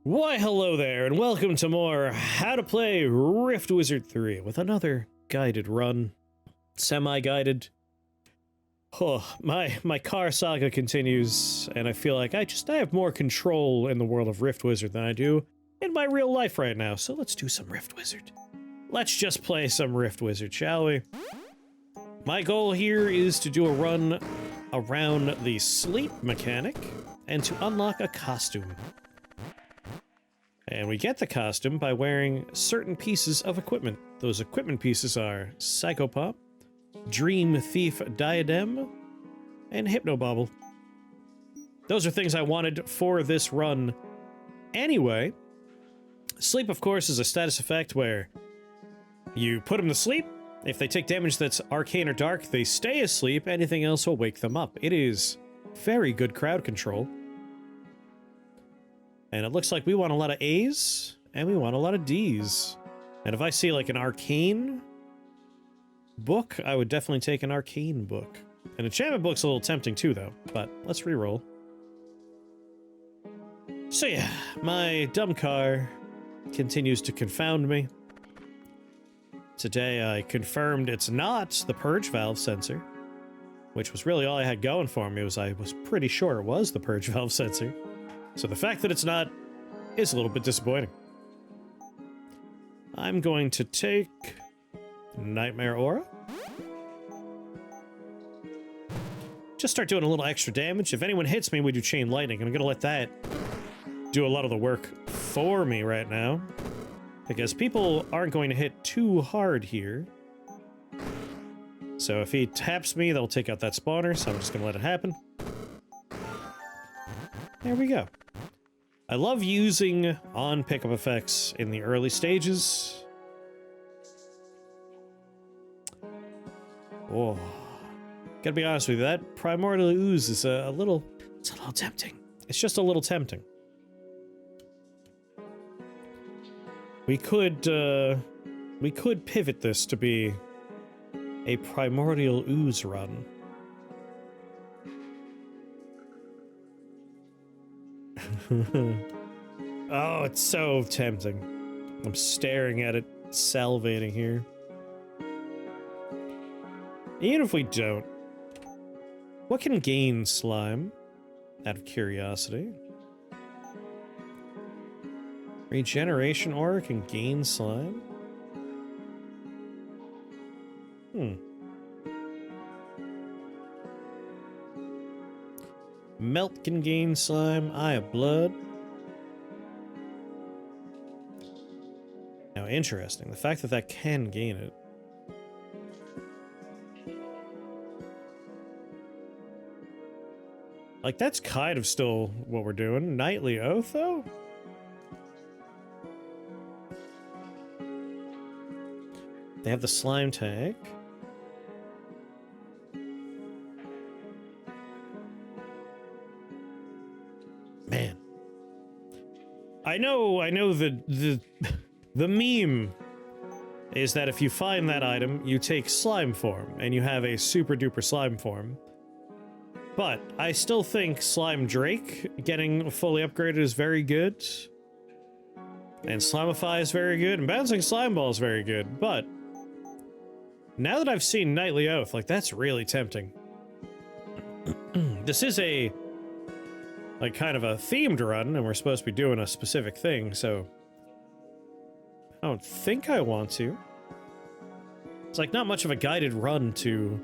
Why, hello there, and welcome to more How to Play Rift Wizard 3 with another guided run. Semi-guided. Oh, my car saga continues, and I feel like I have more control in the world of Rift Wizard than I do in my real life right now, so let's do some Rift Wizard. Let's just play some Rift Wizard, shall we? My goal here is to do a run around the sleep mechanic and to unlock a costume. And we get the costume by wearing certain pieces of equipment. Those equipment pieces are Psychopop, Dream Thief Diadem, and Hypnobobble. Those are things I wanted for this run anyway. Sleep, of course, is a status effect where you put them to sleep. If they take damage that's arcane or dark, they stay asleep. Anything else will wake them up. It is very good crowd control. And it looks like we want a lot of A's, and we want a lot of D's. And if I see, like, an arcane book, I would definitely take an arcane book. An enchantment book's a little tempting, too, though. But let's reroll. So, yeah, my dumb car continues to confound me. Today, I confirmed it's not the purge valve sensor, which was really all I had going for me. I was pretty sure it was the purge valve sensor. So the fact that it's not is a little bit disappointing. I'm going to take Nightmare Aura. Just start doing a little extra damage. If anyone hits me, we do Chain Lightning. I'm going to let that do a lot of the work for me right now, because people aren't going to hit too hard here. So if he taps me, they'll take out that spawner, so I'm just going to let it happen. There we go. I love using on pickup effects in the early stages. Oh, gotta be honest with you, that Primordial Ooze is it's a little tempting. It's just a little tempting. We could pivot this to be a Primordial Ooze run. Oh, it's so tempting. I'm staring at it, salivating here. Even if we don't, what can gain slime? Out of curiosity. Regeneration aura can gain slime? Melt can gain slime. Eye of Blood. Now, interesting. The fact that that can gain it. Like, that's kind of still what we're doing. Nightly Oath, though? They have the slime tag. Man. I know the meme is that if you find that item, you take slime form, and you have a super duper slime form. But I still think Slime Drake getting fully upgraded is very good. And Slimify is very good, and Bouncing Slime Ball is very good, but now that I've seen Nightly Oath, like, that's really tempting. This is a kind of a themed run, and we're supposed to be doing a specific thing, so I don't think I want to. It's like not much of a guided run to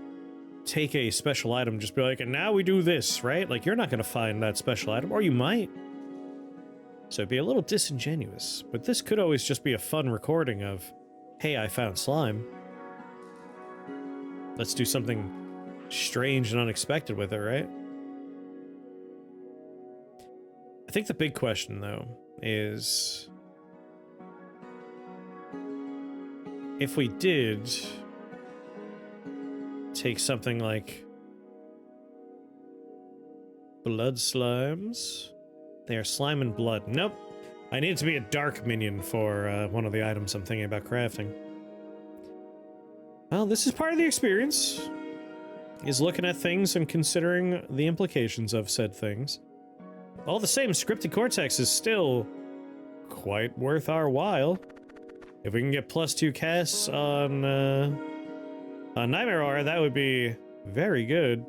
take a special item and just be like, and now we do this, right? Like, you're not going to find that special item, or you might. So it'd be a little disingenuous, but this could always just be a fun recording of, hey, I found slime. Let's do something strange and unexpected with it, right? I think the big question, though, is if we did take something like blood slimes. They are slime and blood. Nope. I need it to be a dark minion for one of the items I'm thinking about crafting. Well, this is part of the experience, is looking at things and considering the implications of said things. All the same, Scripted Cortex is still quite worth our while. If we can get +2 casts on Nightmare Aura, that would be very good.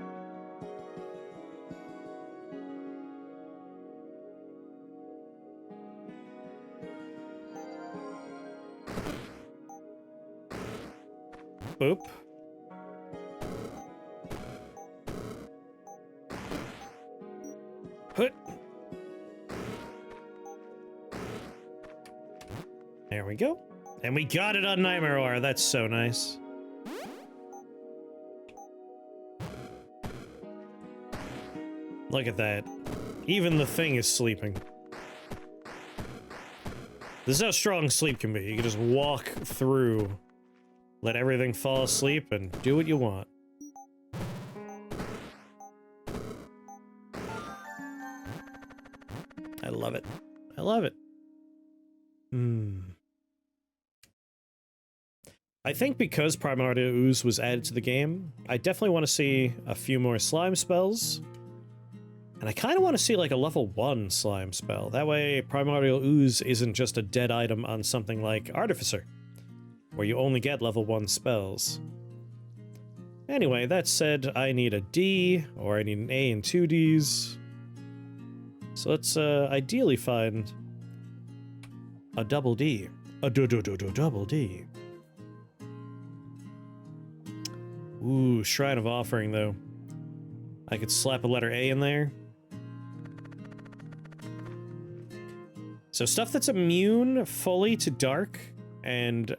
Boop. Hut. There we go. And we got it on Nightmare Aura. That's so nice. Look at that. Even the thing is sleeping. This is how strong sleep can be. You can just walk through, let everything fall asleep, and do what you want. I love it. I love it. I think because Primordial Ooze was added to the game, I definitely want to see a few more slime spells. And I kind of want to see like a level 1 slime spell. That way Primordial Ooze isn't just a dead item on something like Artificer, where you only get level 1 spells. Anyway, that said, I need a D, or I need an A and 2 Ds. So let's ideally find a double D. A double D. Ooh, Shrine of Offering, though. I could slap a letter A in there. So stuff that's immune fully to dark and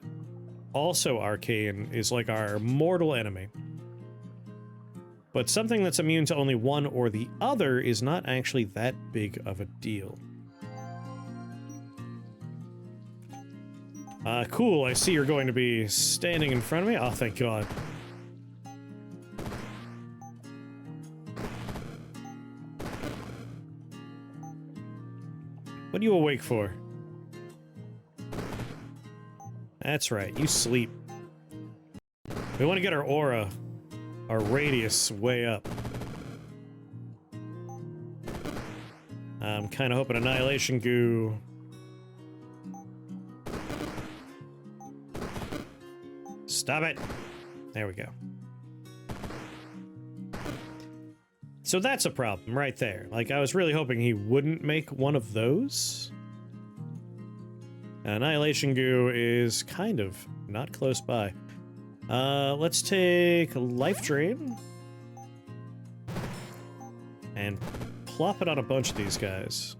also arcane is like our mortal enemy. But something that's immune to only one or the other is not actually that big of a deal. Cool, I see you're going to be standing in front of me. Oh, thank God. What are you awake for? That's right, you sleep. We want to get our aura, our radius, way up. I'm kind of hoping Annihilation Goo... Stop it! There we go. So that's a problem right there. Like, I was really hoping he wouldn't make one of those. Annihilation Goo is kind of not close by. Let's take Life Drain. And plop it on a bunch of these guys.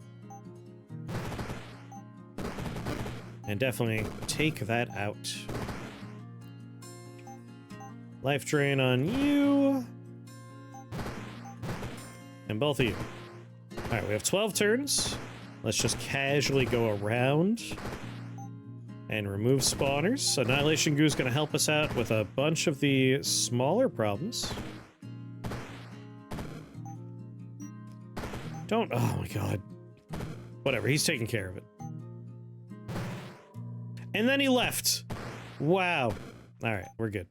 And definitely take that out. Life Drain on you. And both of you. Alright, we have 12 turns. Let's just casually go around and remove spawners. Annihilation Goo is going to help us out with a bunch of the smaller problems. Don't... Oh my God. Whatever, he's taking care of it. And then he left. Wow. Alright, we're good.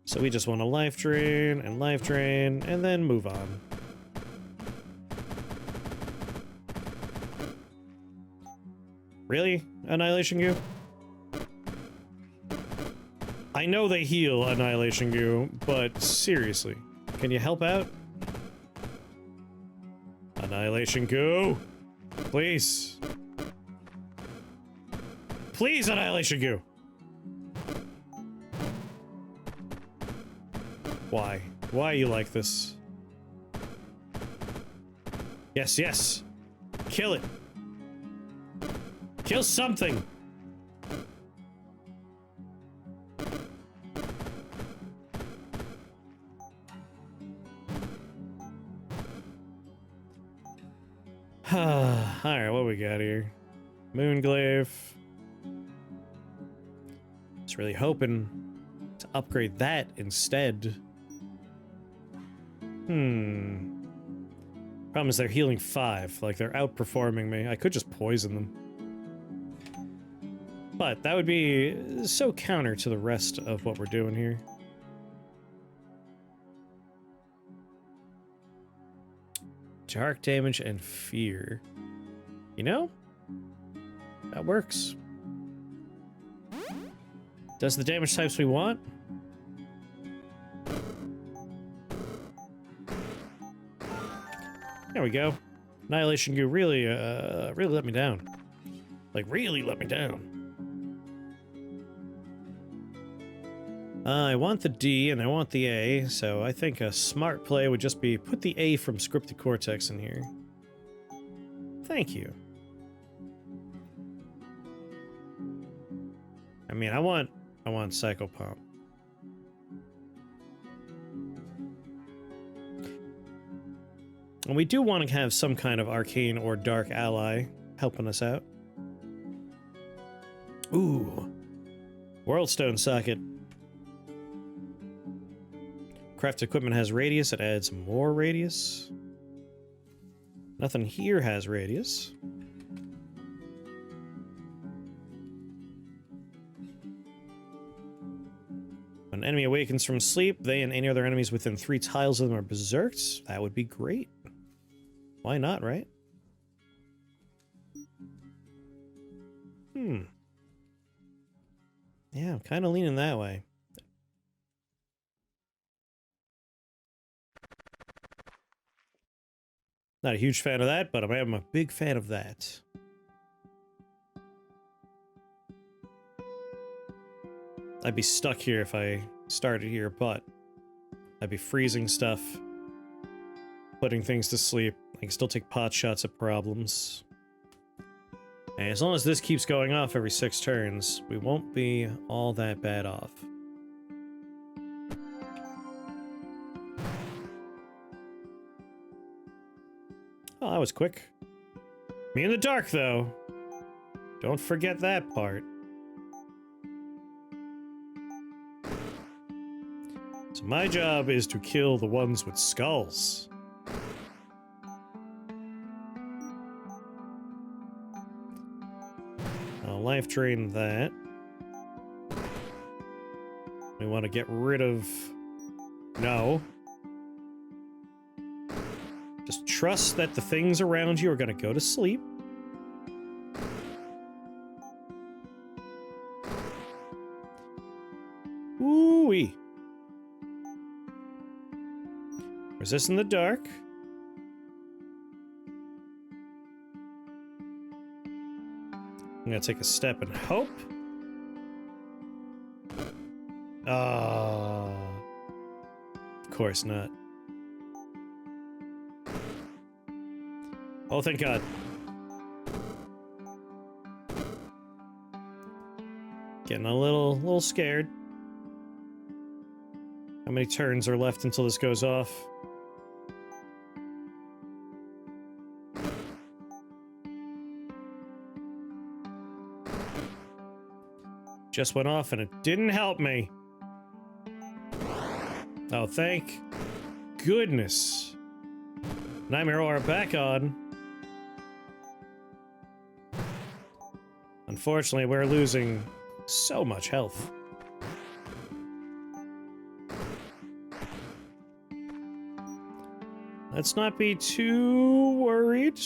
So we just want a life drain, and then move on. Really? Annihilation Goo? I know they heal Annihilation Goo, but seriously, can you help out? Annihilation Goo! Please. Please, Annihilation Goo! Why? Why are you like this? Yes, yes! Kill it! Kill something! Alright, what we got here? Moonglaive. Just really hoping to upgrade that instead. Problem is they're healing 5. Like, they're outperforming me. I could just poison them. But that would be so counter to the rest of what we're doing here. dark damage, and fear. You know? That works. Does the damage types we want? There we go. Annihilation Goo really let me down. Like, really let me down. I want the D and I want the A, so I think a smart play would just be put the A from Scripted Cortex in here. Thank you. I mean, I want Psychopomp. And we do want to have some kind of arcane or dark ally helping us out. Ooh. Worldstone socket. Craft equipment has radius, it adds more radius. Nothing here has radius. When an enemy awakens from sleep, they and any other enemies within 3 tiles of them are berserked. That would be great. Why not, right? Yeah, I'm kind of leaning that way. Not a huge fan of that, but I'm a big fan of that. I'd be stuck here if I started here, but I'd be freezing stuff, putting things to sleep. I can still take pot shots at problems. And as long as this keeps going off every 6 turns, we won't be all that bad off. Oh, that was quick. Me in the dark, though. Don't forget that part. So my job is to kill the ones with skulls. I'll life drain that. We want to get rid of... No. Just trust that the things around you are going to go to sleep. Ooh-wee. Resist in the dark. I'm going to take a step and hope. Of course not. Oh, thank God. Getting a little scared. How many turns are left until this goes off? Just went off and it didn't help me. Oh, thank goodness. Nightmare Aura back on. Unfortunately, we're losing so much health. Let's not be too worried.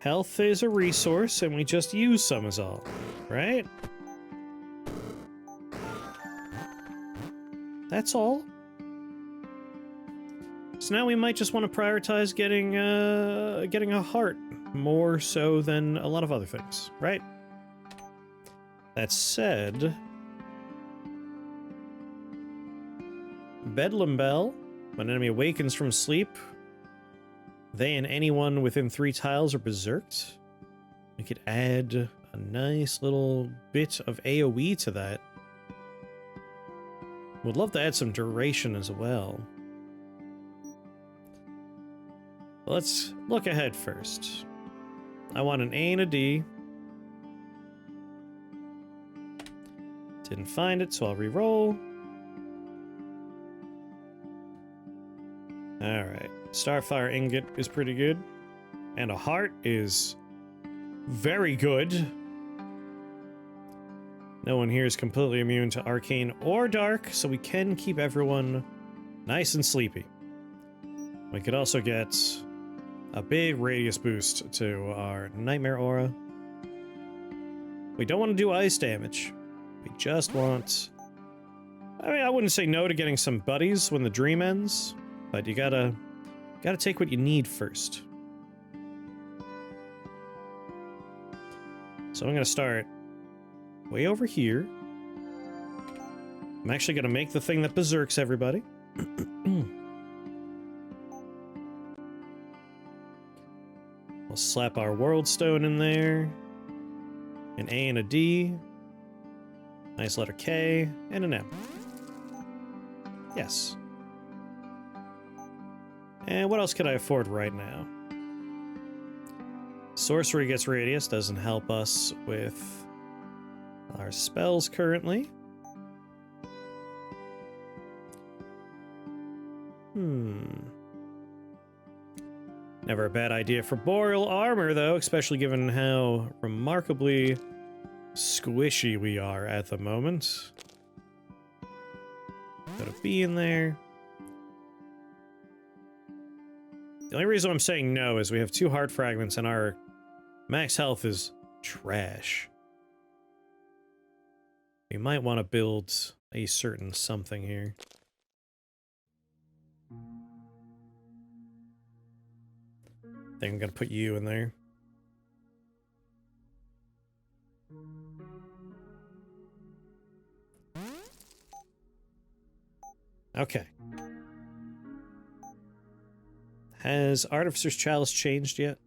Health is a resource, and we just use some is all, right? That's all. So now we might just want to prioritize getting a heart more so than a lot of other things, right? That said, Bedlam Bell. When an enemy awakens from sleep, they and anyone within 3 tiles are berserked. We could add a nice little bit of AoE to that. Would love to add some duration as well. Let's look ahead first. I want an A and a D. Didn't find it, so I'll re-roll. Alright. Starfire Ingot is pretty good. And a heart is very good. No one here is completely immune to arcane or dark, so we can keep everyone nice and sleepy. We could also get a big radius boost to our nightmare aura. We don't want to do ice damage. We just want... I mean, I wouldn't say no to getting some buddies when the dream ends, but you gotta take what you need first. So I'm gonna start way over here. I'm actually gonna make the thing that berserks everybody. We'll slap our world stone in there. An A and a D. Nice letter K and an M. Yes. And what else could I afford right now? Sorcery gets radius, doesn't help us with our spells currently. Never a bad idea for boreal armor, though, especially given how remarkably squishy we are at the moment. Got a B in there. The only reason I'm saying no is we have 2 heart fragments and our max health is trash. We might want to build a certain something here. I think I'm gonna put you in there. Okay. Has Artificer's Chalice changed yet?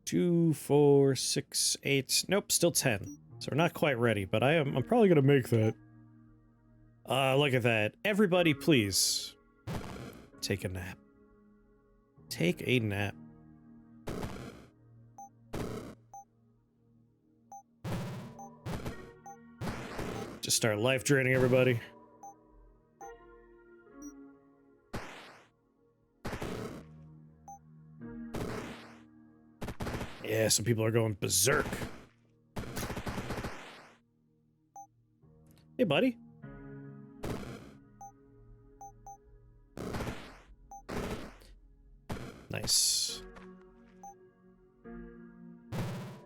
2, 4, 6, 8. Nope, still 10. So we're not quite ready, but I'm probably gonna make that. Look at that. Everybody, please. Take a nap. Take a nap. Just start life draining everybody. Yeah, some people are going berserk. Hey, buddy. Nice.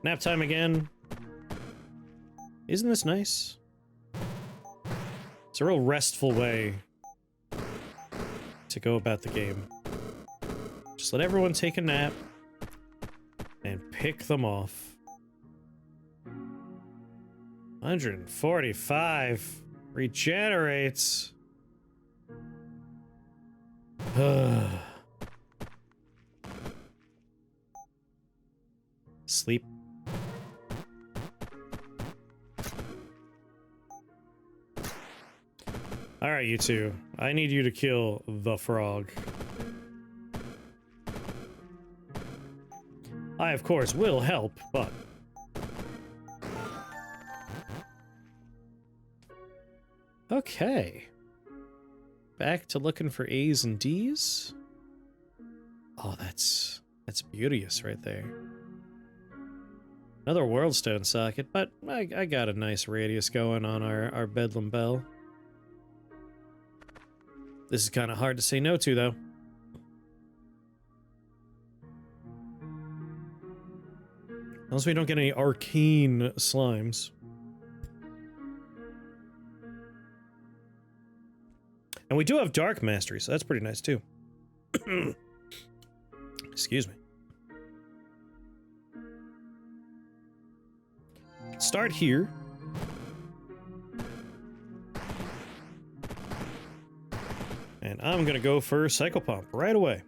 Nap time again. Isn't this nice? It's a real restful way to go about the game. Just let everyone take a nap and pick them off. 145 regenerates. Sleep. All right, you two. I need you to kill the frog. I, of course, will help, but... Okay. Back to looking for A's and D's. Oh, that's beauteous right there. Another world stone socket, but I got a nice radius going on our Bedlam Bell. This is kind of hard to say no to, though. Unless we don't get any arcane slimes. And we do have dark mastery, so that's pretty nice, too. Excuse me. Start here. And I'm gonna go for Psychopomp right away.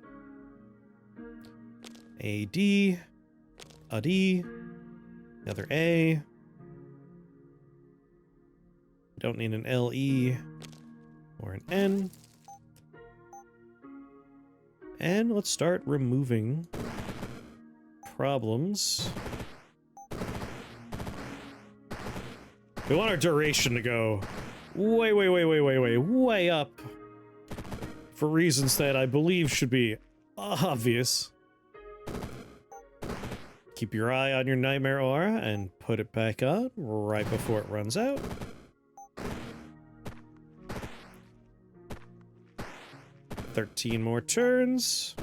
A D, a D, another A. Don't need an LE or an N. And let's start removing problems. We want our duration to go way up. For reasons that I believe should be obvious. keep your eye on your Nightmare Aura and put it back on right before it runs out. "13 more turns.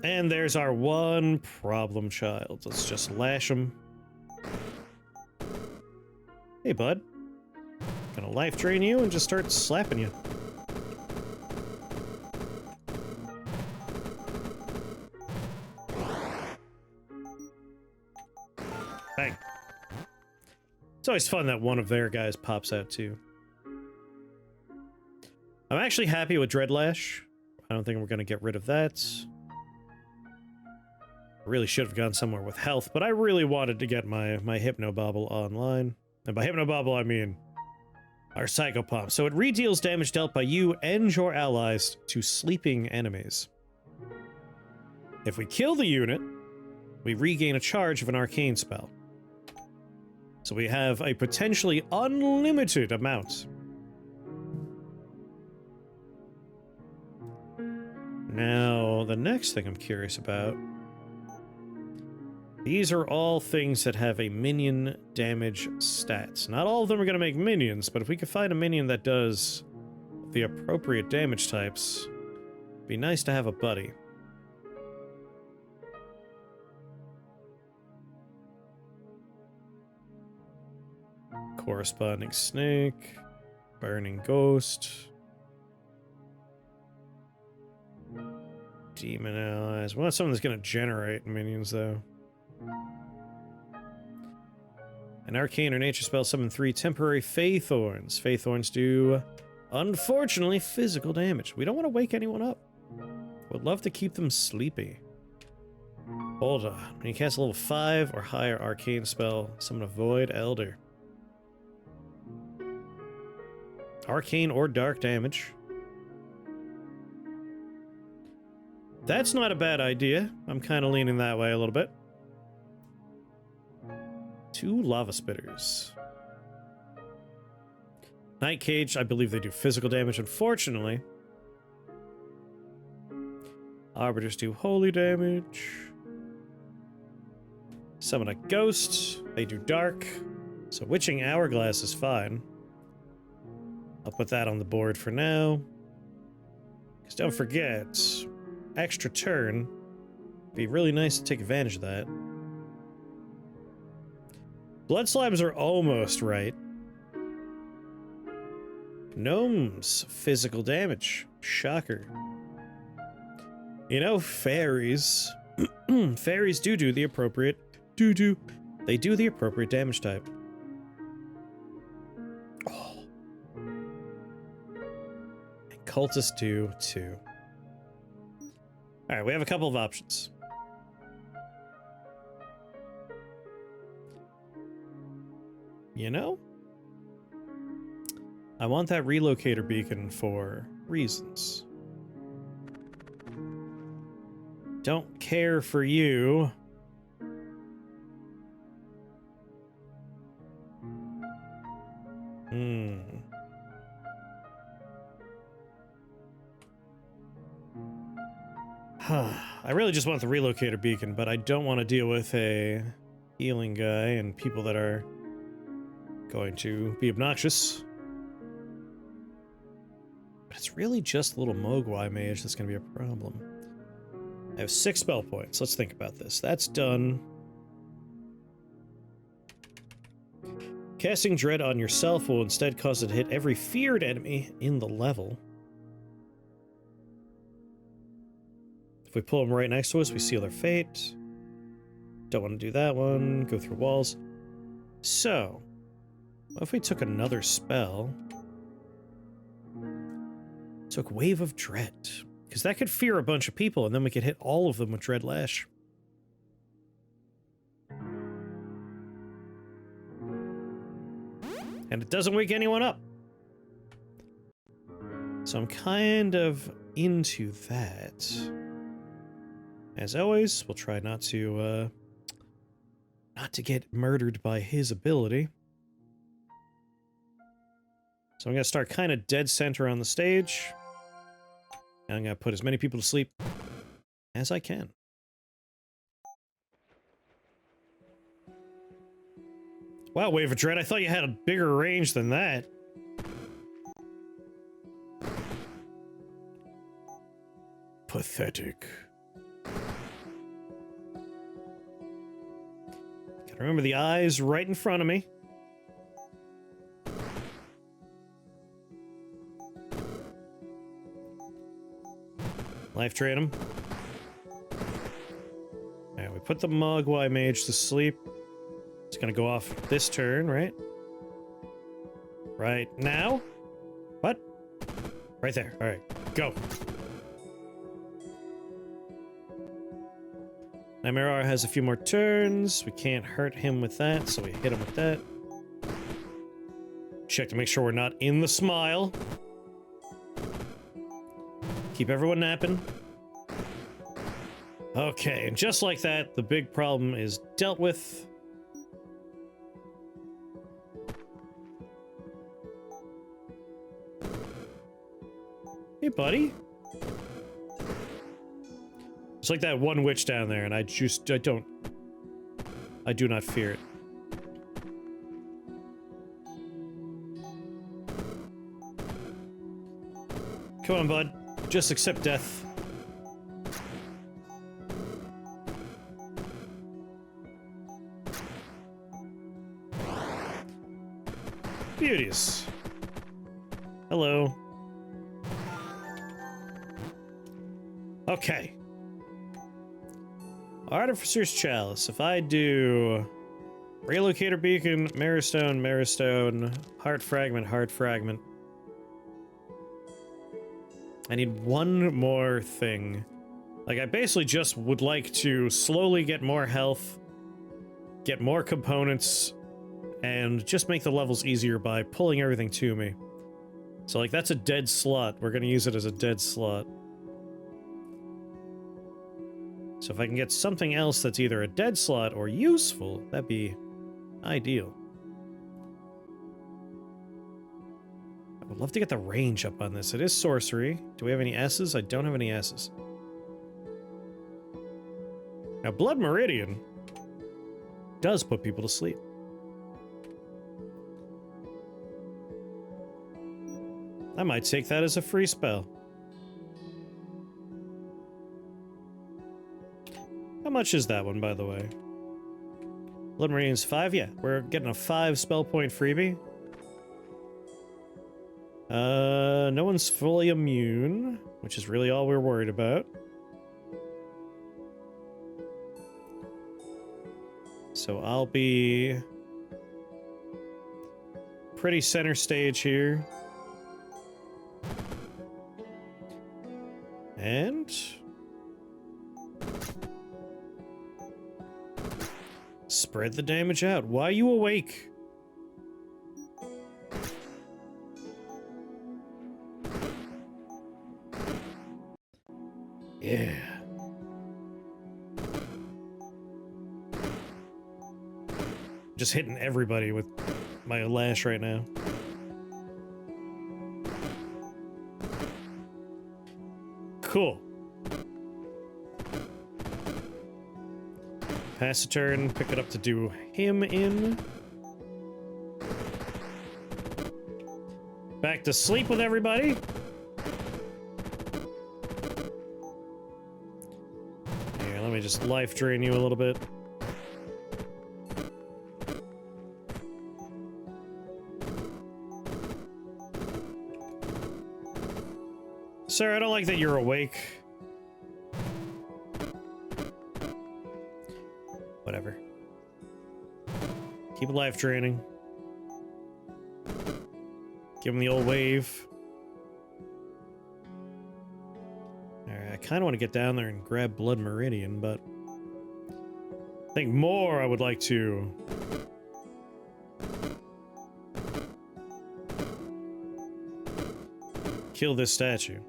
And there's our one problem child. Let's just lash him. Hey, bud. Gonna life drain you and just start slapping you. Bang. It's always fun that one of their guys pops out too. I'm actually happy with Dreadlash. I don't think we're gonna get rid of that. I really should have gone somewhere with health, but I really wanted to get my Hypnobobble online. And by Hypnobobble, I mean our Psychopomp. So it redeals damage dealt by you and your allies to sleeping enemies. If we kill the unit, we regain a charge of an arcane spell. So we have a potentially unlimited amount. Now, the next thing I'm curious about... These are all things that have a minion damage stats. Not all of them are going to make minions, but if we could find a minion that does the appropriate damage types, it'd be nice to have a buddy. Corresponding Snake, Burning Ghost, Demon Allies. We want something that's going to generate minions, though. An arcane or nature spell, summon 3 temporary Faithorns. Faithorns do, unfortunately, physical damage. We don't want to wake anyone up. Would love to keep them sleepy. Hold on. When you cast a level 5 or higher arcane spell, summon a Void Elder. Arcane or dark damage. That's not a bad idea. I'm kind of leaning that way a little bit. 2 Lava Spitters. Night Cage, I believe they do physical damage, unfortunately. Arbiters do holy damage. Summon a Ghost. They do dark. So Witching Hourglass is fine. I'll put that on the board for now. Because don't forget, extra turn. Be really nice to take advantage of that. Blood Slimes are almost right. Gnomes, physical damage. Shocker. You know, fairies. Fairies do the appropriate... They do the appropriate damage type. Oh. And cultists do, too. Alright, we have a couple of options. You know? I want that relocator beacon for reasons. Don't care for you. I really just want the relocator beacon, but I don't want to deal with a healing guy and people that are going to be obnoxious. But it's really just the little Mogwai mage that's going to be a problem. I have 6 spell points. Let's think about this. That's done. Casting Dread on yourself will instead cause it to hit every feared enemy in the level. If we pull them right next to us, we seal their fate. Don't want to do that one. Go through walls. So, what if we took another spell? Took Wave of Dread. Because that could fear a bunch of people, and then we could hit all of them with Dread Lash. And it doesn't wake anyone up. So I'm kind of into that. As always, we'll try not to get murdered by his ability. So I'm going to start kind of dead center on the stage. And I'm going to put as many people to sleep as I can. Wow, Wave of Dread, I thought you had a bigger range than that. Pathetic. Gotta remember the eyes right in front of me. Life drain him. Alright, we put the Mogwai Mage to sleep. It's gonna go off this turn, right? Right now? What? Right there. Alright, go. Nightmare has a few more turns. We can't hurt him with that, so we hit him with that. Check to make sure we're not in the smile. Keep everyone napping. Okay, and just like that, the big problem is dealt with. Hey, buddy. It's like that one witch down there, and I do not fear it. Come on, bud. Just accept death. Beauteous. Hello. Okay. Artificer's Chalice. If I do Relocator Beacon, Marrowstone, Marrowstone, Heart Fragment, Heart Fragment. I need one more thing. Like, I basically just would like to slowly get more health, get more components, and just make the levels easier by pulling everything to me. So, like, that's a dead slot. We're gonna use it as a dead slot. So if I can get something else that's either a dead slot or useful, that'd be ideal. I would love to get the range up on this. It is sorcery. Do we have any S's? I don't have any S's. Now, Blood Meridian does put people to sleep. I might take that as a free spell. How much is that one, by the way? Blood Meridian's 5? Yeah, we're getting a 5 spell point freebie. No one's fully immune, which is really all we're worried about. So I'll be pretty center stage here. And spread the damage out. Why are you awake? Yeah. Just hitting everybody with my lash right now. Cool. Pass a turn, pick it up to do him in. Back to sleep with everybody. Here, let me just life drain you a little bit. Sir, I don't like that you're awake. Whatever. Keep life draining. Give him the old wave. Alright, I kind of want to get down there and grab Blood Meridian, but I think more I would like to kill this statue.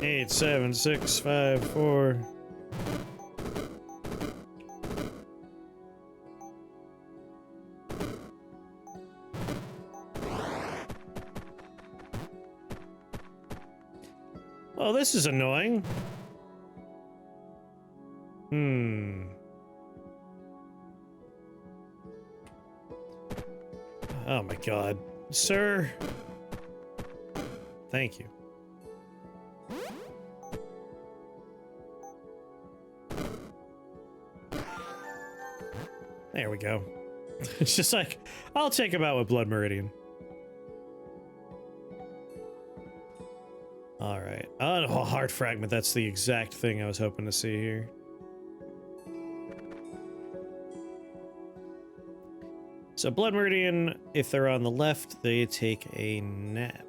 8, 7, 6, 5, 4. Oh, this is annoying. Oh my god. Sir. Thank you. There we go. It's just like, I'll take him out with Blood Meridian. Alright. Oh, Heart Fragment. That's the exact thing I was hoping to see here. So Blood Meridian, if they're on the left, they take a nap.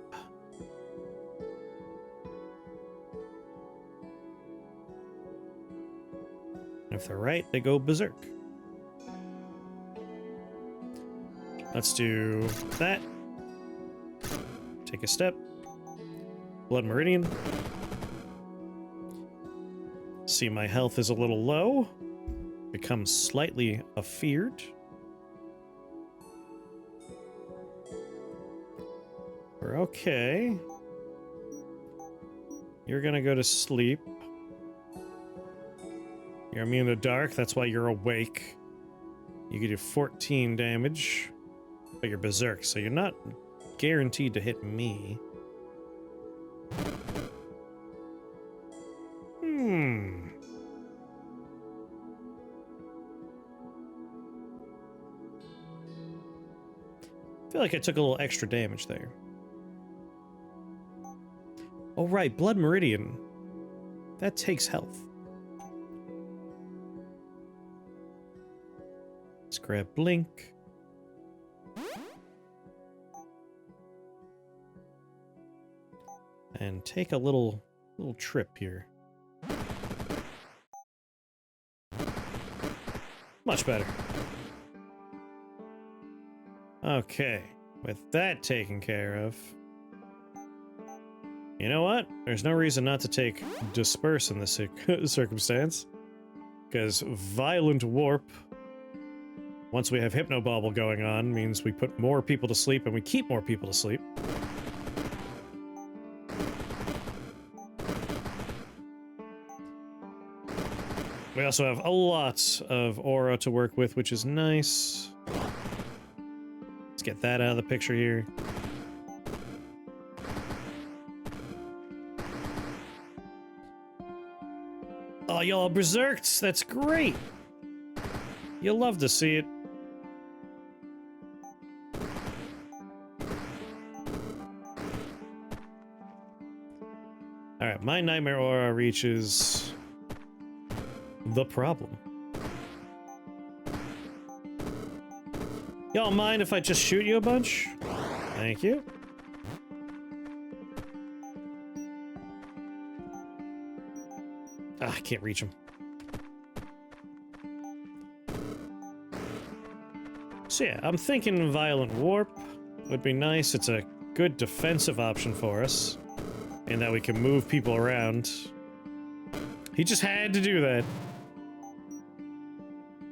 If they're right, they go berserk. Let's do that. Take a step. Blood Meridian. See, my health is a little low. Become slightly afeared. We're okay. You're gonna go to sleep. You're immune to dark, that's why you're awake. You can do 14 damage, but you're berserk, so you're not guaranteed to hit me. I feel like I took a little extra damage there. Oh right, Blood Meridian. That takes health. Let's grab Blink. And take a little trip here. Much better. Okay, with that taken care of. You know what? There's no reason not to take Disperse in this circumstance. Because Violent Warp, once we have Hypnobauble going on, means we put more people to sleep and we keep more people to sleep. We also have a lot of aura to work with, which is nice. Let's get that out of the picture here. Oh, y'all berserked! That's great! You'll love to see it. Alright, my Nightmare Aura reaches the problem. Y'all mind if I just shoot you a bunch? Thank you. Ah, I can't reach him. So yeah, I'm thinking Violent Warp would be nice. It's a good defensive option for us, in that we can move people around. He just had to do that.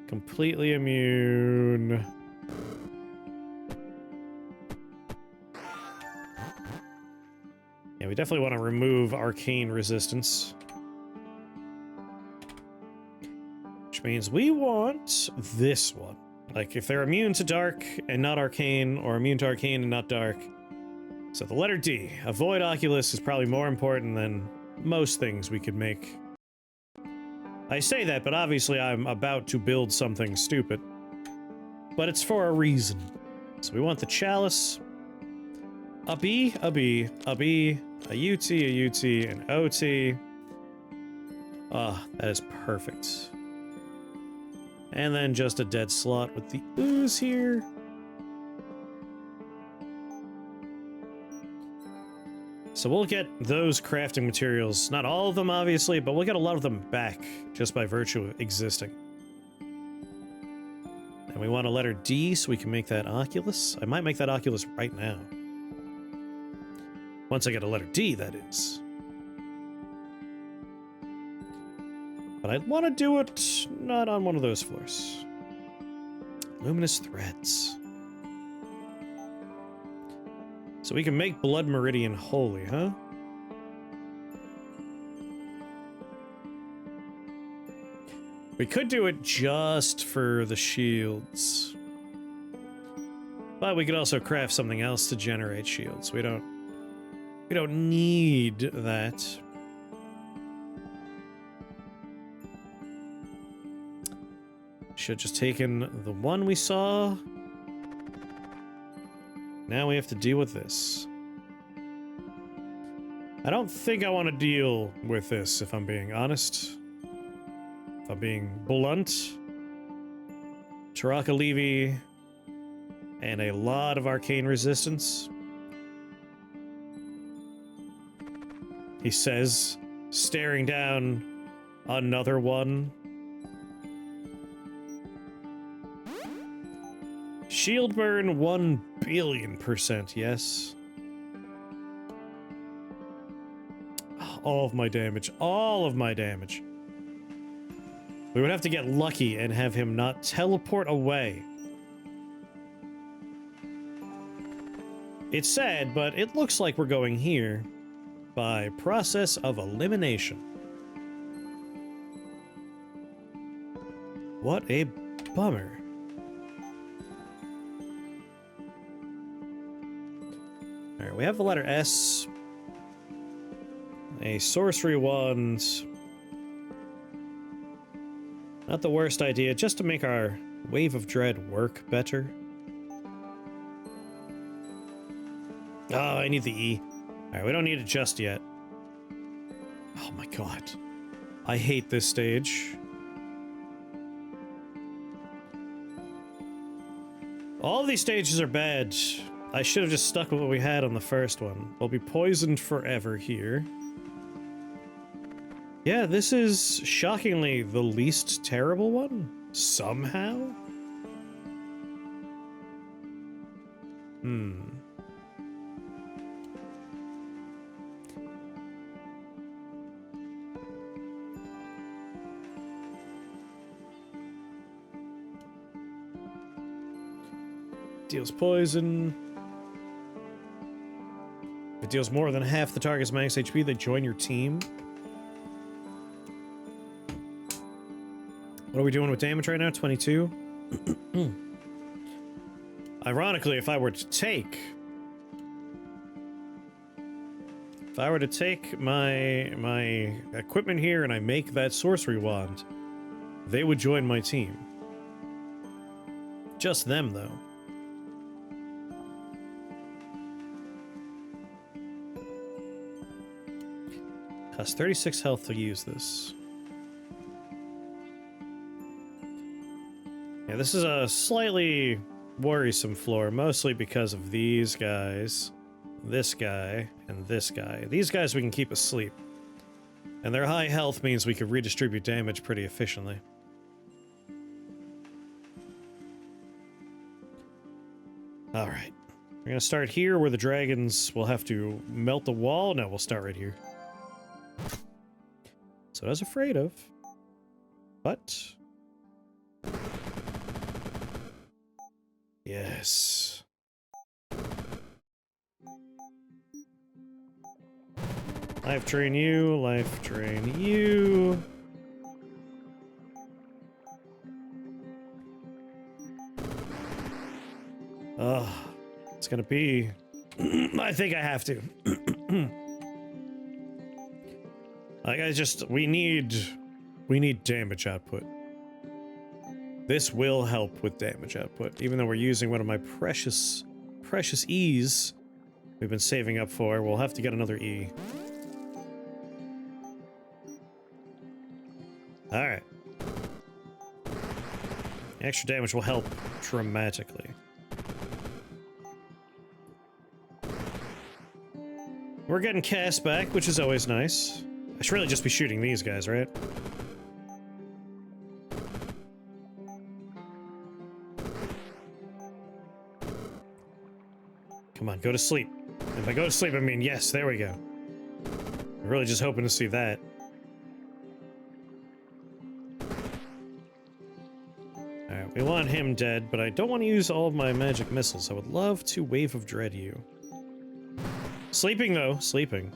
Completely immune. Yeah, we definitely want to remove arcane resistance. Which means we want this one. Like, if they're immune to dark and not arcane, or immune to arcane and not dark. So the letter D. Avoid Oculus is probably more important than most things we could make. I say that, but obviously I'm about to build something stupid. But it's for a reason. So we want the Chalice. A B, a B, a B, a UT, a UT, an OT. Ah, that is perfect. And then just a dead slot with the ooze here. So we'll get those crafting materials, not all of them obviously, but we'll get a lot of them back just by virtue of existing. And we want a letter D so we can make that Oculus. I might make that Oculus right now. Once I get a letter D, that is. But I want to do it not on one of those floors. Luminous Threads. So we can make Blood Meridian holy, huh? We could do it just for the shields. But we could also craft something else to generate shields. We don't need that. Should have just taken the one we saw. Now we have to deal with this. I don't think I want to deal with this, if I'm being honest. If I'm being blunt. Taraka Levy and a lot of arcane resistance. He says, staring down another one. Shield burn 1,000,000,000%, yes. All of my damage. All of my damage. We would have to get lucky and have him not teleport away. It's sad, but it looks like we're going here by process of elimination. What a bummer. Alright, we have the letter S. A sorcery wand. Not the worst idea, just to make our Wave of Dread work better. Oh, I need the E. Alright, we don't need it just yet. Oh my god. I hate this stage. All of these stages are bad. I should have just stuck with what we had on the first one. We'll be poisoned forever here. Yeah, this is shockingly the least terrible one. Somehow? Deals poison. If it deals more than half the target's max HP, they join your team. What are we doing with damage right now? 22? Ironically, if I were to take my equipment here and I make that sorcery wand, they would join my team. Just them, though. Costs 36 health to use this. Yeah, this is a slightly worrisome floor, mostly because of these guys, this guy, and this guy. These guys we can keep asleep. And their high health means we can redistribute damage pretty efficiently. Alright. We're gonna start here where the dragons will have to melt the wall. No, we'll start right here. So I was afraid of. But... yes. Life drain you, life drain you. Ugh. It's gonna be... I think I have to. Like, we need damage output. This will help with damage output, even though we're using one of my precious E's we've been saving up for. We'll have to get another E. Alright. Extra damage will help dramatically. We're getting cast back, which is always nice. I should really just be shooting these guys, right? Come on, go to sleep. If I go to sleep, I mean, yes, there we go. I'm really just hoping to see that. Alright, we want him dead, but I don't want to use all of my magic missiles. I would love to Wave of Dread you. Sleeping, though. Sleeping.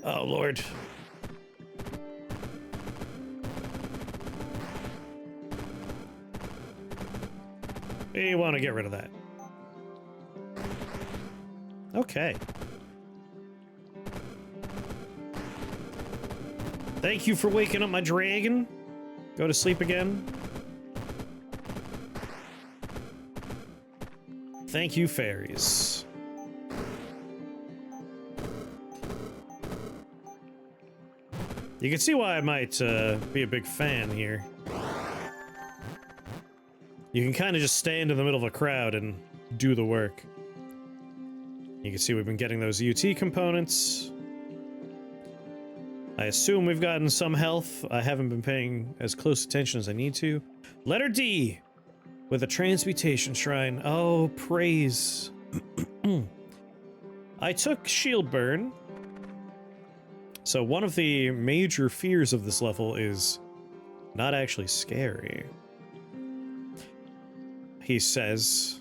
Oh, Lord. We want to get rid of that. Okay. Thank you for waking up my dragon. Go to sleep again. Thank you, fairies. You can see why I might be a big fan here. You can kind of just stand in the middle of a crowd and do the work. You can see we've been getting those UT components. I assume we've gotten some health. I haven't been paying as close attention as I need to. Letter D! With a transmutation shrine. Oh, praise. I took shield burn. So one of the major fears of this level is not actually scary. He says.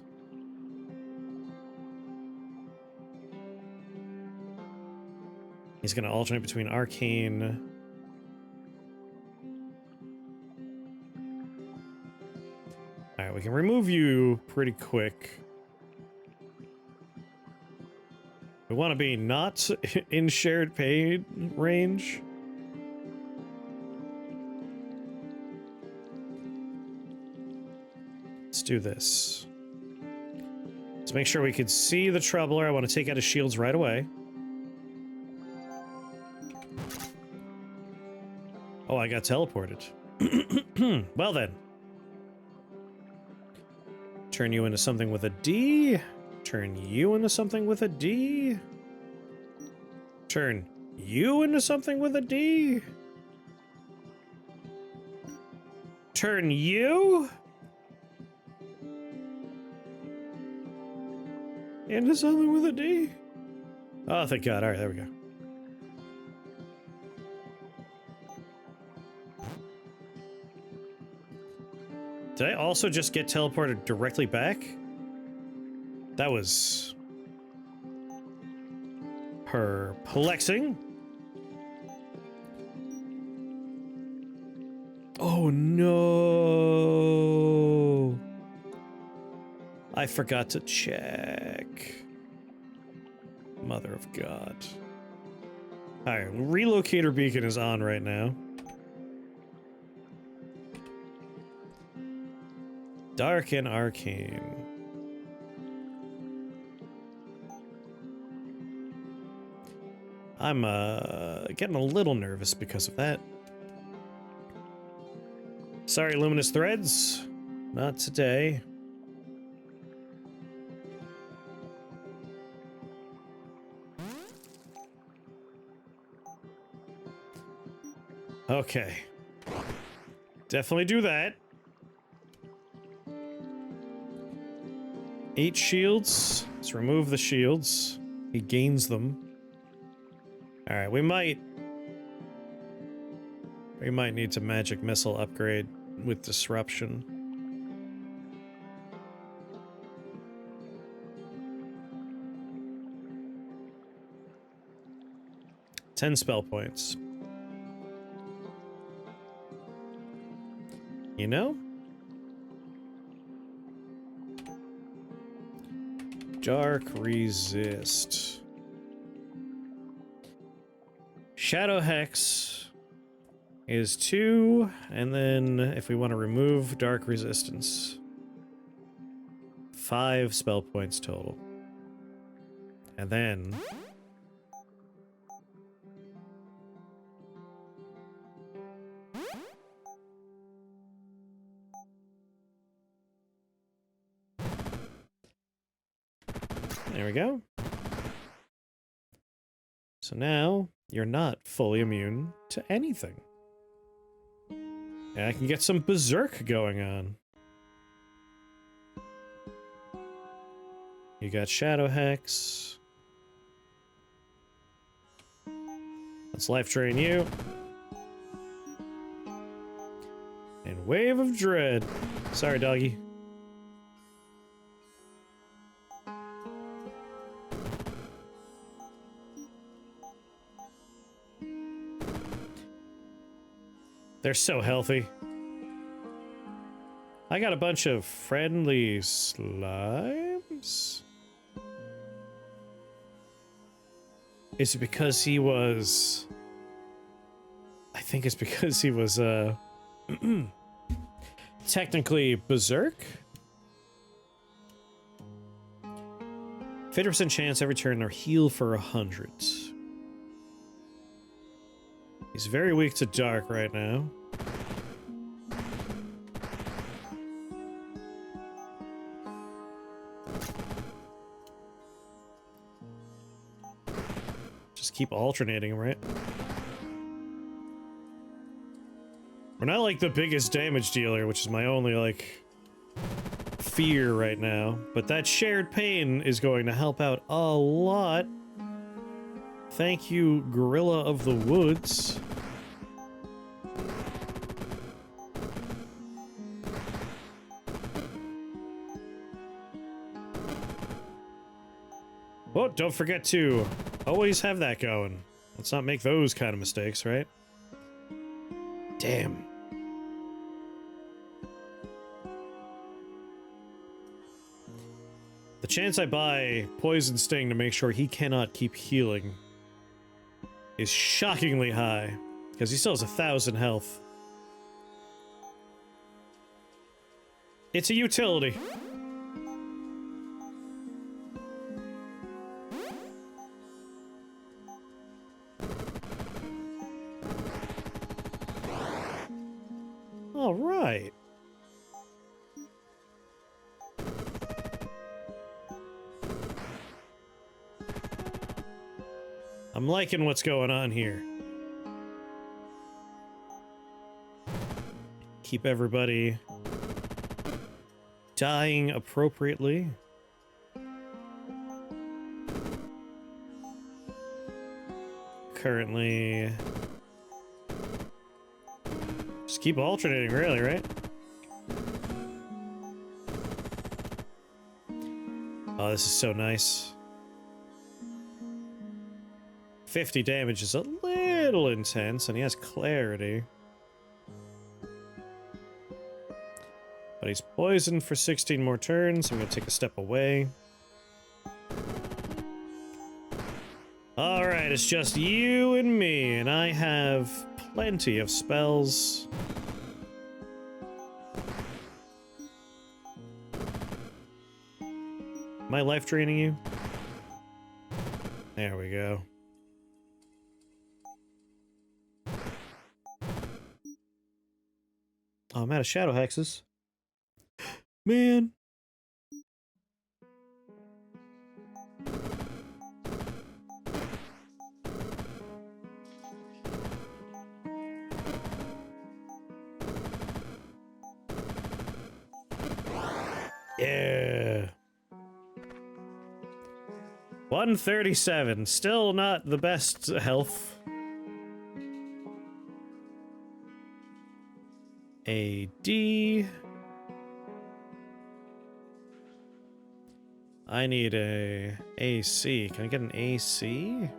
He's going to alternate between arcane. Alright, we can remove you pretty quick. We want to be not in shared pain range. Let's do this. Let's make sure we can see the Troubler. I want to take out his shields right away. Oh, I got teleported. Well then. Turn you into something with a D. Turn you into something with a D. Turn you into something with a D. Turn you into something with a D. Oh, thank God. All right, there we go. Did I also just get teleported directly back? That was perplexing. Oh no. I forgot to check. Mother of God. Alright, relocator beacon is on right now. Dark and arcane. I'm getting a little nervous because of that. Sorry, luminous threads. Not today. Okay. Definitely do that. 8 shields. Let's remove the shields. He gains them. Alright, we might need to magic missile upgrade with disruption. Ten spell points. You know? Dark resist. Shadow Hex is 2, and then if we want to remove Dark Resistance, 5 spell points total. And then there we go. So now you're not fully immune to anything. And I can get some berserk going on. You got Shadow Hex. Let's life drain you. And Wave of Dread. Sorry, doggy. They're so healthy. I got a bunch of friendly slimes? Is it because he was... I think it's because he was, technically berserk? 50% chance every turn or heal for 100. He's very weak to dark right now. Just keep alternating him, right? We're not like the biggest damage dealer, which is my only, like, fear right now. But that shared pain is going to help out a lot. Thank you, Gorilla of the Woods. Oh, don't forget to always have that going. Let's not make those kind of mistakes, right? Damn. The chance I buy Poison Sting to make sure he cannot keep healing is shockingly high, because he still has 1,000 health. It's a utility. All right. I'm liking what's going on here. Keep everybody dying appropriately. Currently... Just keep alternating, really, right? Oh, this is so nice. 50 damage is a little intense, and he has clarity. But he's poisoned for 16 more turns. I'm gonna take a step away. Alright, it's just you and me, and I have plenty of spells. Am I life draining you? There we go. Oh, I'm out of shadow hexes. Man. Yeah. 137. Still not the best health. AD. I need a AC. Can I get an AC?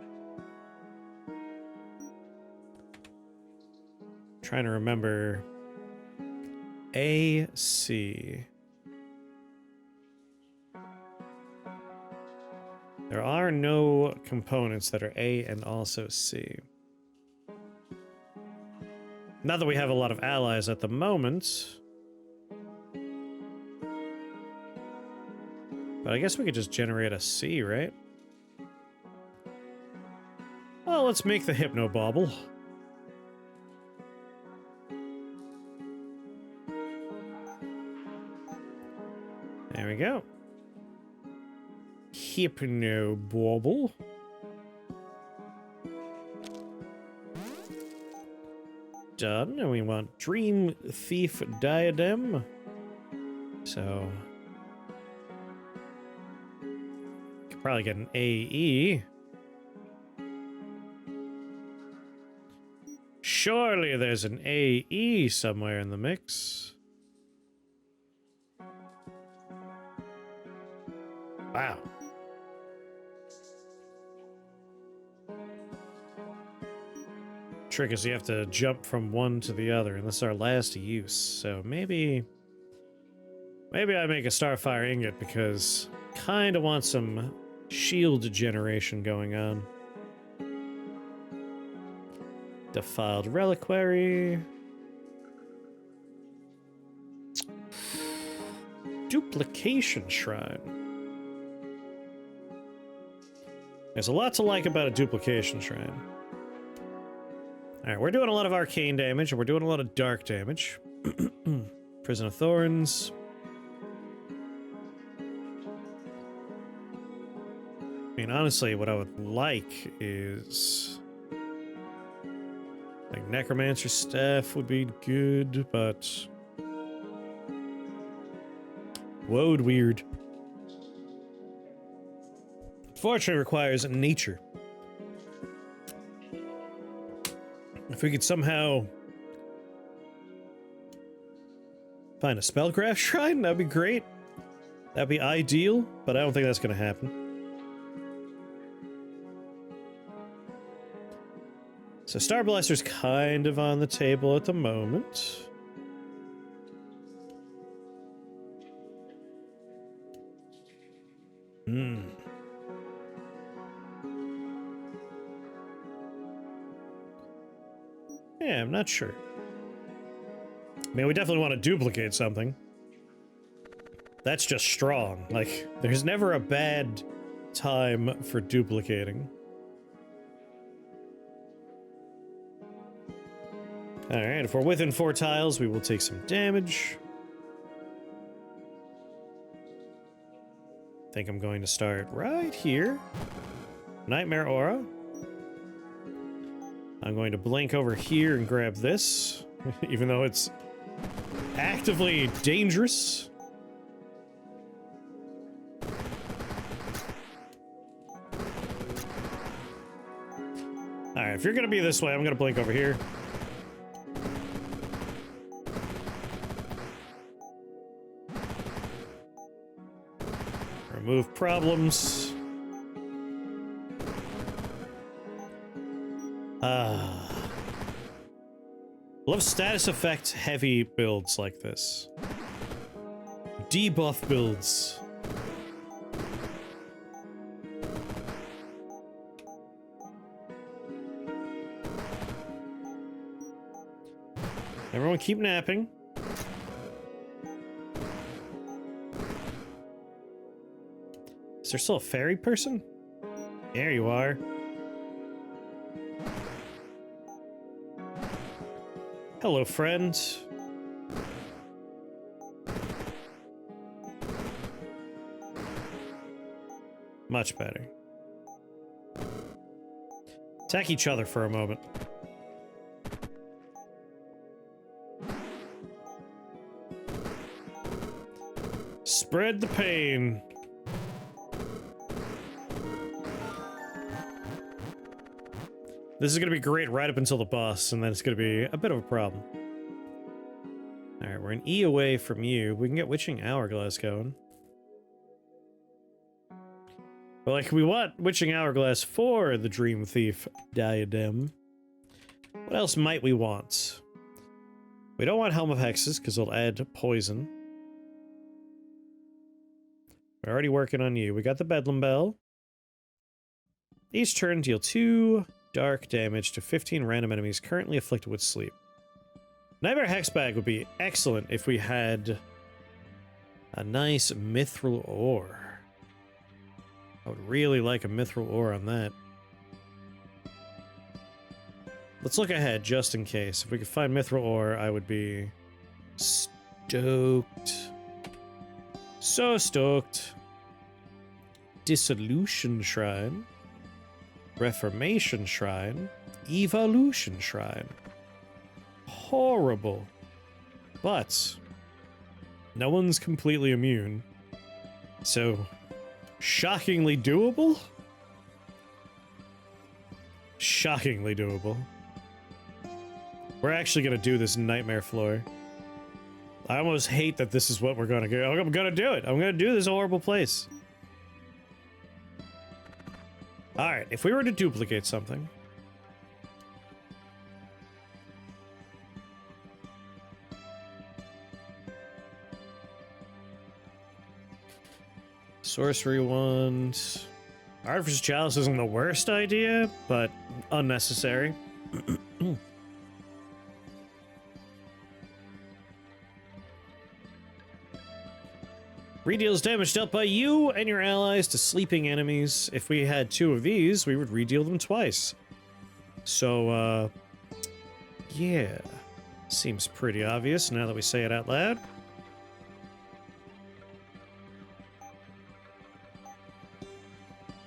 Trying to remember. AC. There are no components that are A and also C. Not that we have a lot of allies at the moment. But I guess we could just generate a C, right? Well, let's make the Hypno Bauble. There we go. Hypno Bauble. Done, and we want Dream Thief Diadem. So could probably get an AE. Surely there's an AE somewhere in the mix. Wow. Trick is you have to jump from one to the other, and this is our last use. So maybe I make a Starfire ingot because kind of want some shield generation going on. Defiled reliquary. Duplication shrine. There's a lot to like about a duplication shrine. Alright, we're doing a lot of arcane damage, and we're doing a lot of dark damage. Prison of Thorns. I mean, honestly, what I would like is... like, Necromancer Staff would be good, but... Woad weird. Fortunately, requires nature. If we could somehow find a spellcraft shrine, that'd be great. That'd be ideal, but I don't think that's gonna happen. So Star Blaster's kind of on the table at the moment. Yeah, I'm not sure. I mean, we definitely want to duplicate something. That's just strong. Like, there's never a bad time for duplicating. Alright, if we're within 4 tiles, we will take some damage. I think I'm going to start right here. Nightmare Aura. I'm going to blink over here and grab this, even though it's actively dangerous. Alright, if you're gonna be this way, I'm gonna blink over here. Remove problems. Love status effect heavy builds like this. Debuff builds. Everyone keep napping. Is there still a fairy person? There you are. Hello, friend. Much better. Attack each other for a moment. Spread the pain. This is going to be great right up until the boss, and then it's going to be a bit of a problem. Alright, we're an E away from you. We can get Witching Hourglass going. But, like, we want Witching Hourglass for the Dream Thief diadem. What else might we want? We don't want Helm of Hexes, because it'll add poison. We're already working on you. We got the Bedlam Bell. Each turn, deal 2... dark damage to 15 random enemies currently afflicted with sleep. Nightmare Hexbag would be excellent if we had a nice mithril ore. I would really like a mithril ore on that. Let's look ahead just in case. If we could find mithril ore, I would be stoked. So stoked. Dissolution Shrine. Reformation Shrine, Evolution Shrine. Horrible. But no one's completely immune. So, shockingly doable? Shockingly doable. We're actually gonna do this nightmare floor. I almost hate that this is what we're gonna do. I'm gonna do it. I'm gonna do this horrible place. Alright, if we were to duplicate something... Sorcery wand. Artificer's Chalice isn't the worst idea, but unnecessary. Redeals damage dealt by you and your allies to sleeping enemies. If we had 2 of these, we would redeal them twice. So, yeah. Seems pretty obvious now that we say it out loud.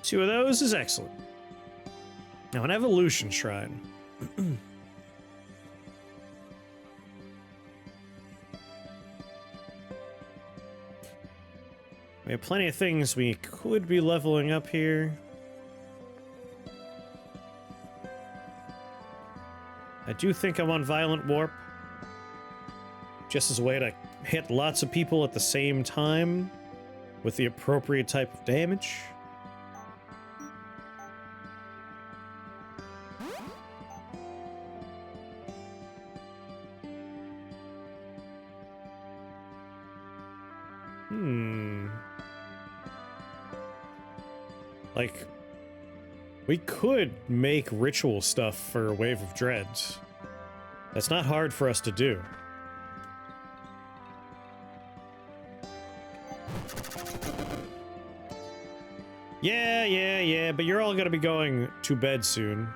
Two of those is excellent. Now, an evolution shrine. We have plenty of things we could be leveling up here. I do think I'm on Violent Warp. Just as a way to hit lots of people at the same time with the appropriate type of damage. Like, we could make ritual stuff for a Wave of Dreads. That's not hard for us to do. Yeah, but you're all gonna be going to bed soon.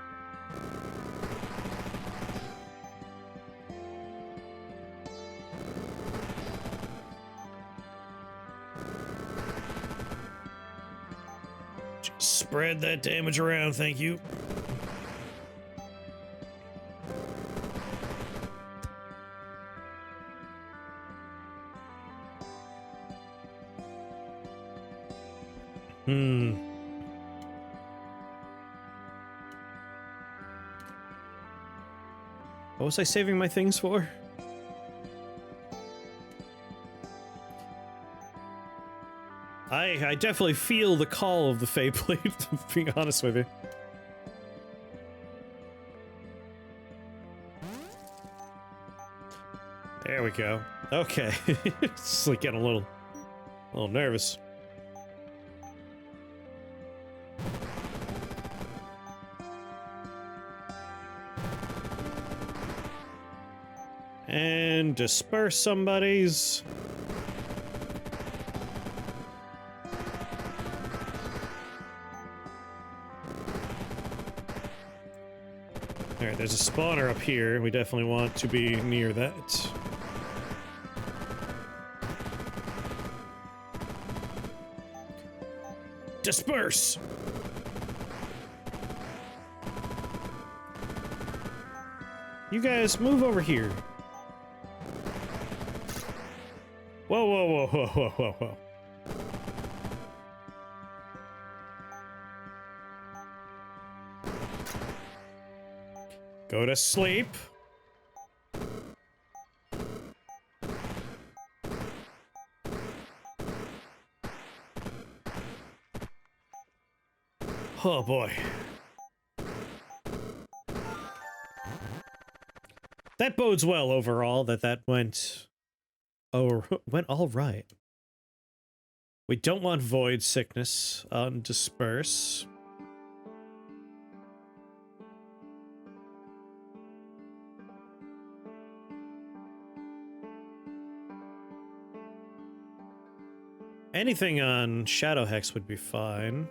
Just spread that damage around, thank you. What was I saving my things for? I definitely feel the call of the Fateblade, to be honest with you. There we go. Okay. It's like getting a little nervous. And disperse somebody's. Alright, there's a spawner up here. We definitely want to be near that. Disperse! You guys, move over here. Whoa. Go to sleep. Oh boy. That bodes well overall that went... Oh, went all right. We don't want Void Sickness on Disperse. Anything on Shadow Hex would be fine.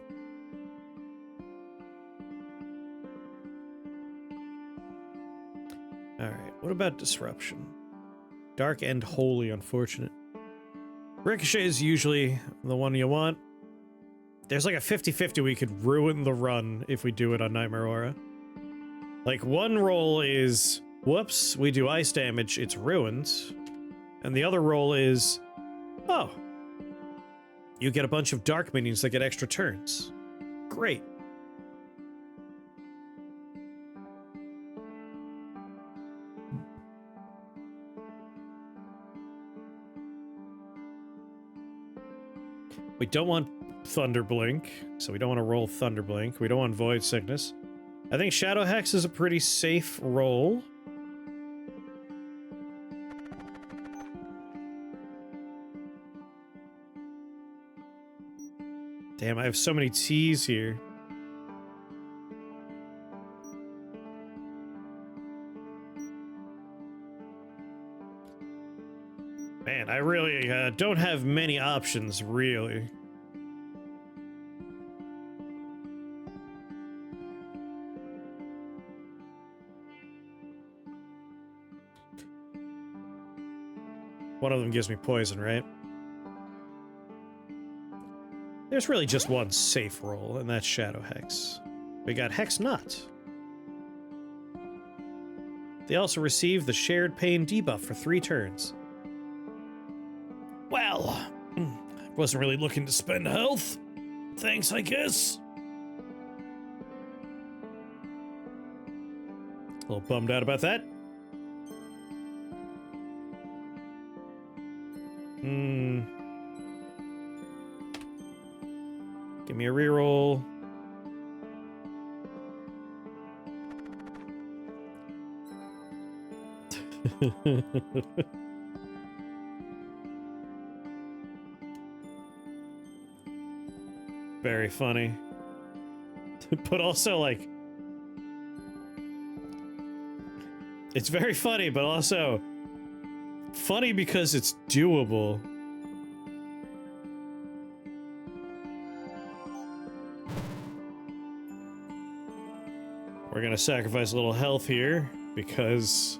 Alright, what about Disruption? Dark and Holy, unfortunate. Ricochet is usually the one you want. There's like a 50-50 we could ruin the run if we do it on Nightmare Aura. Like, one roll is, whoops, we do ice damage, it's ruined. And the other roll is, oh, you get a bunch of dark minions that get extra turns. Great. We don't want Thunderblink, so we don't want to roll Thunderblink. We don't want Void Sickness. I think Shadow Hex is a pretty safe roll. Damn, I have so many T's here. Man, I really don't have many options, really. One of them gives me poison, right? There's really just one safe roll, and that's Shadow Hex. We got Hex Knot. They also receive the Shared Pain debuff for 3 turns. Well, I wasn't really looking to spend health. Thanks, I guess. A little bummed out about that. Give me a reroll. Very funny. But also, like... It's very funny, but also... funny because it's doable. We're gonna sacrifice a little health here, because...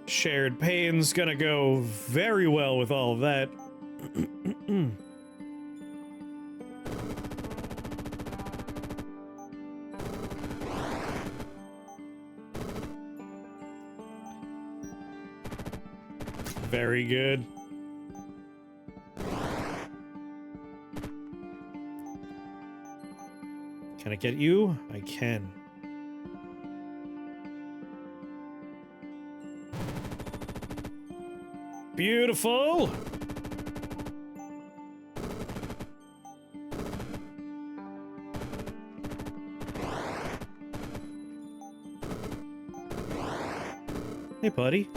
Shared Pain's gonna go very well with all of that. Very good. Can I get you? I can. Beautiful! Hey, buddy.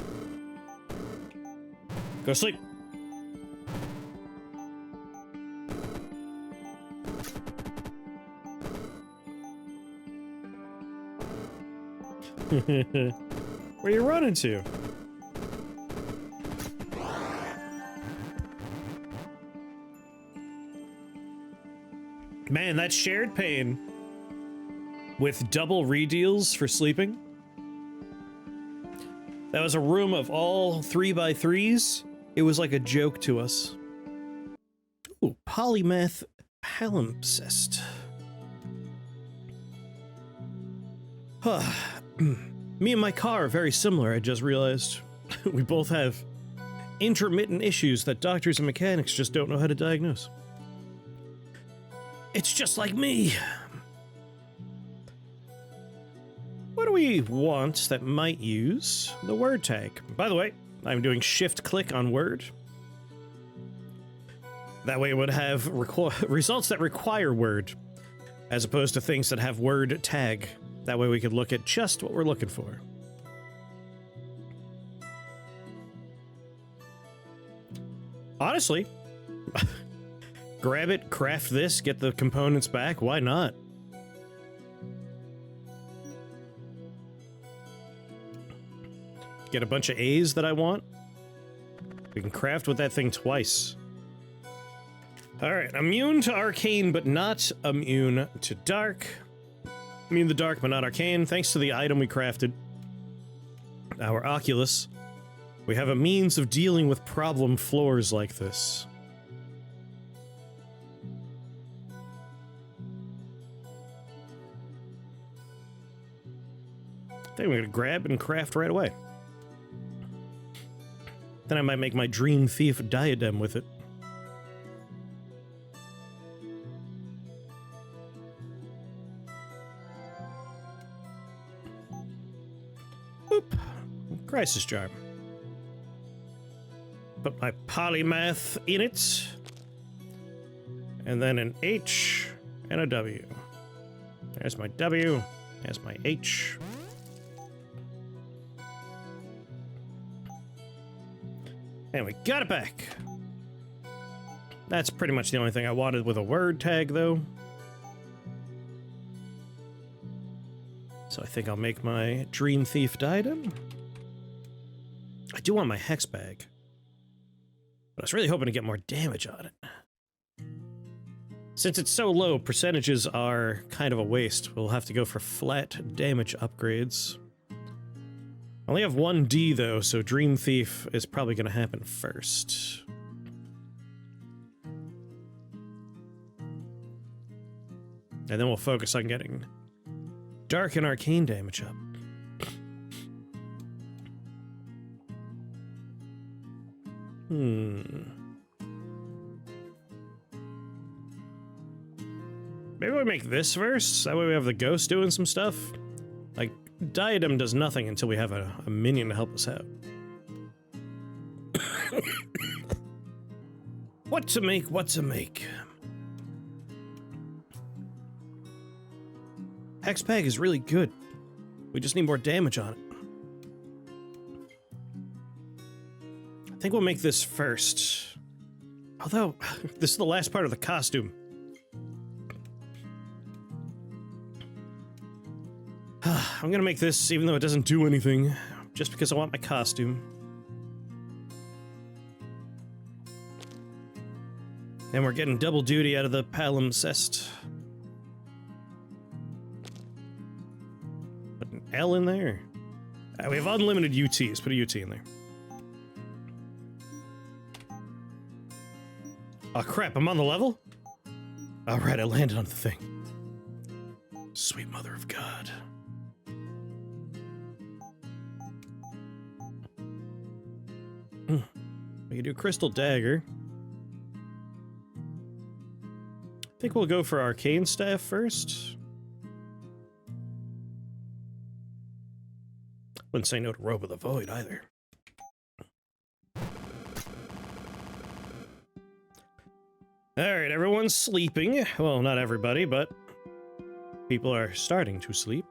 Go sleep. Where you running to? Man, that Shared Pain with double redeals for sleeping. That was a room of all 3x3s. It was like a joke to us. Ooh, polymath palimpsest. Me and my car are very similar, I just realized. We both have intermittent issues that doctors and mechanics just don't know how to diagnose. It's just like me. What do we want that might use the word tag? By the way, I'm doing shift-click on word. That way it would have results that require word, as opposed to things that have word tag. That way we could look at just what we're looking for. Honestly, grab it, craft this, get the components back, why not? Get a bunch of A's that I want. We can craft with that thing twice. Alright, immune to arcane, but not immune to dark. Immune to dark, but not arcane. Thanks to the item we crafted, our Oculus, we have a means of dealing with problem floors like this. I think we're gonna grab and craft right away. Then I might make my Dream Thief diadem with it. Boop. Crisis jar. Put my polymath in it. And then an H and a W. There's my W. There's my H. And we got it back. That's pretty much the only thing I wanted with a word tag, though. So I think I'll make my Dream Thief diadem. I do want my hex bag, but I was really hoping to get more damage on it. Since it's so low, percentages are kind of a waste. We'll have to go for flat damage upgrades. I only have 1D though, so Dream Thief is probably going to happen first. And then we'll focus on getting Dark and Arcane damage up. Maybe we make this first? That way we have the ghost doing some stuff? Like, Diadem does nothing until we have a minion to help us out. What to make, what to make? Hexpag is really good. We just need more damage on it. I think we'll make this first. Although, this is the last part of the costume. I'm gonna make this even though it doesn't do anything, just because I want my costume. And we're getting double duty out of the palimpsest. Put an L in there. We have unlimited UTs. Put a UT in there. Oh crap, I'm on the level? Alright, I landed on the thing. Sweet mother of God. We can do Crystal Dagger. I think we'll go for Arcane Staff first. Wouldn't say no to Robe of the Void either. Alright, everyone's sleeping. Well, not everybody, but people are starting to sleep.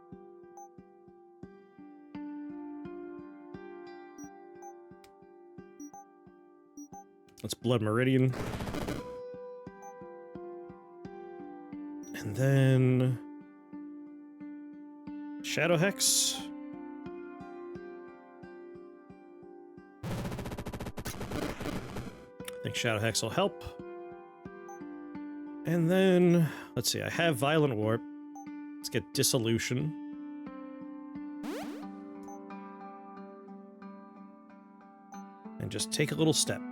That's Blood Meridian. And then Shadow Hex. I think Shadow Hex will help. And then, let's see, I have Violent Warp. Let's get Dissolution. And just take a little step.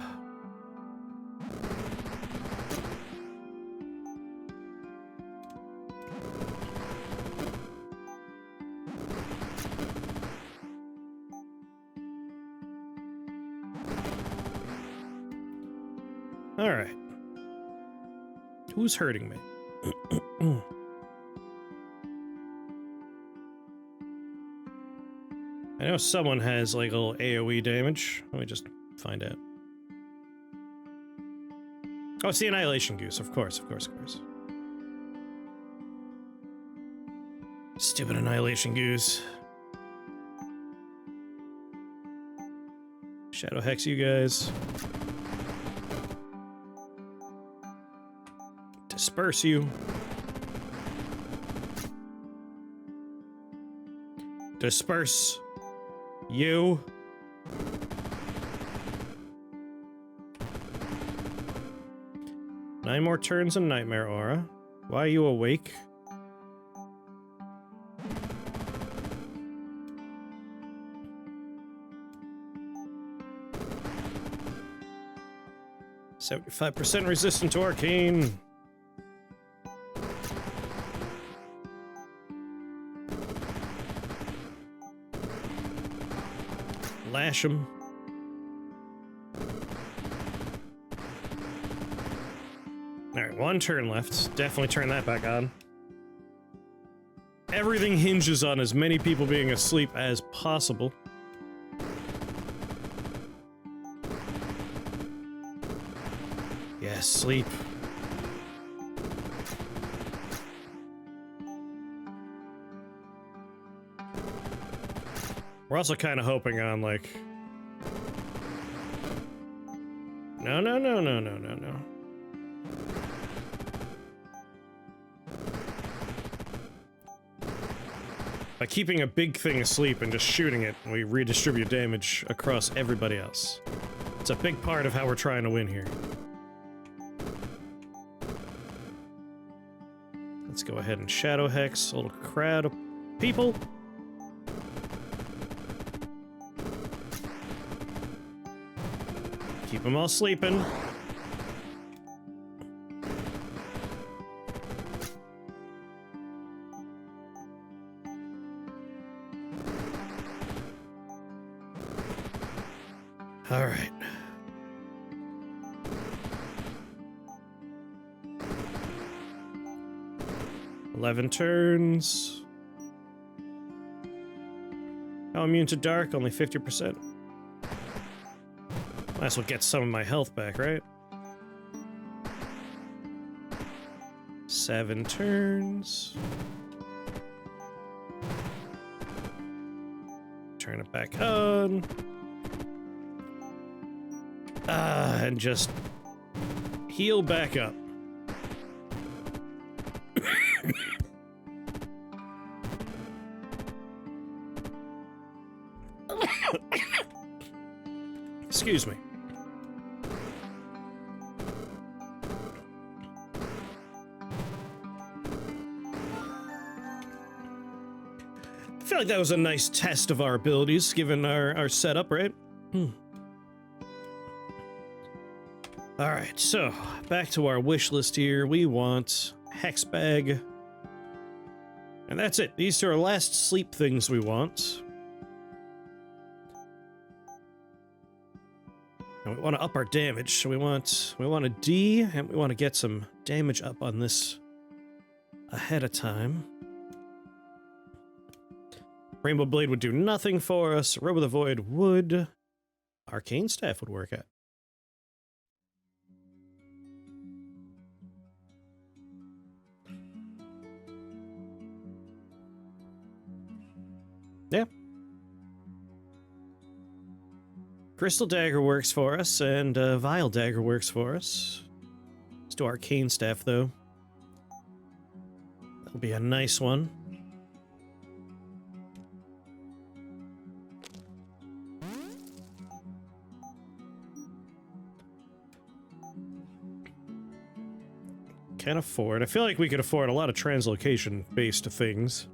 Alright. Who's hurting me? I know someone has like a little AoE damage. Let me just find out. Oh, it's the Annihilation Goose. Of course, of course, of course. Stupid Annihilation Goose. Shadow Hex you guys. Disperse you. Disperse you. Nine more turns in Nightmare Aura. Why are you awake? %75% resistant to Arcane. Lash him. Alright, one turn left. Definitely turn that back on. Everything hinges on as many people being asleep as possible. Yes, sleep. We're also kind of hoping on, like... No. By keeping a big thing asleep and just shooting it, we redistribute damage across everybody else. It's a big part of how we're trying to win here. Let's go ahead and Shadow Hex a little crowd of people. Keep them all sleeping. All right. $11 turns. How immune to dark? Only 50%. Might as well get some of my health back, right? 7 turns. Turn it back on. And just heal back up. Excuse me. I feel like that was a nice test of our abilities, given our setup, right? Alright, so, back to our wish list here. We want Hex Bag. And that's it. These are our last sleep things we want. And we want to up our damage, so we want a D, and we want to get some damage up on this ahead of time. Rainbow Blade would do nothing for us. Robe of the Void would. Arcane Staff would work at. Yeah. Crystal Dagger works for us, and Vile Dagger works for us. Let's do Arcane Staff, though. That'll be a nice one. Can't afford. I feel like we could afford a lot of translocation-based things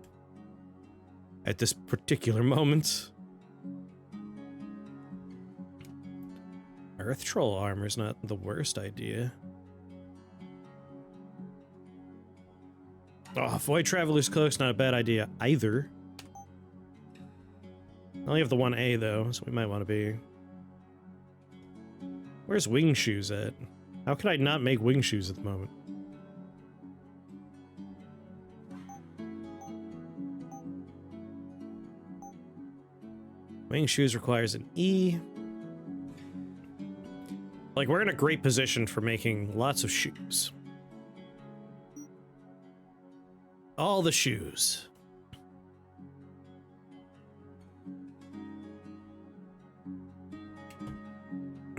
at this particular moment. Earth Troll armor's not the worst idea. Oh, Void Traveler's Cloak's not a bad idea either. I only have the 1A though, so we might want to be... Where's Wing Shoes at? How can I not make Wing Shoes at the moment? Wing Shoes requires an E. Like, we're in a great position for making lots of shoes. All the shoes.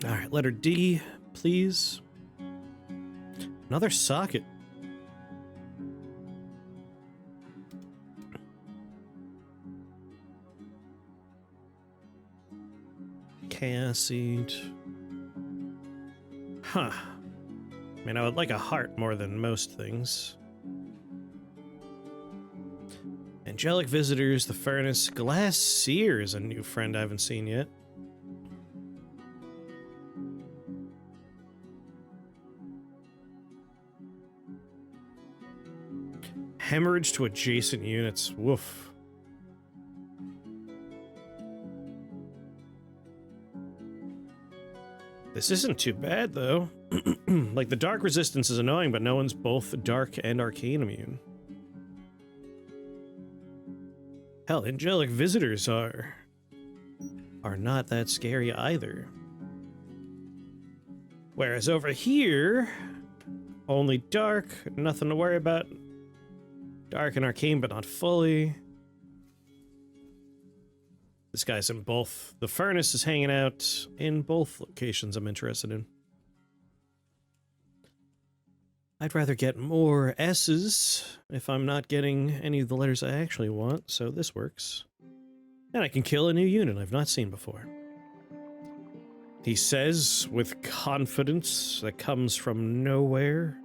Alright, letter D, please. Another socket. Chaos Seed. Huh. I mean, I would like a heart more than most things. Angelic Visitors, the Furnace. Glass Seer is a new friend I haven't seen yet. Hemorrhage to adjacent units. Woof. This isn't too bad, though. Like, the dark resistance is annoying, but no one's both dark and arcane immune. Hell, angelic visitors are not that scary either. Whereas over here, only dark, nothing to worry about. Dark and arcane, but not fully. This guy's in both. The Furnace is hanging out in both locations I'm interested in. I'd rather get more S's if I'm not getting any of the letters I actually want, so this works. And I can kill a new unit I've not seen before. He says with confidence that comes from nowhere.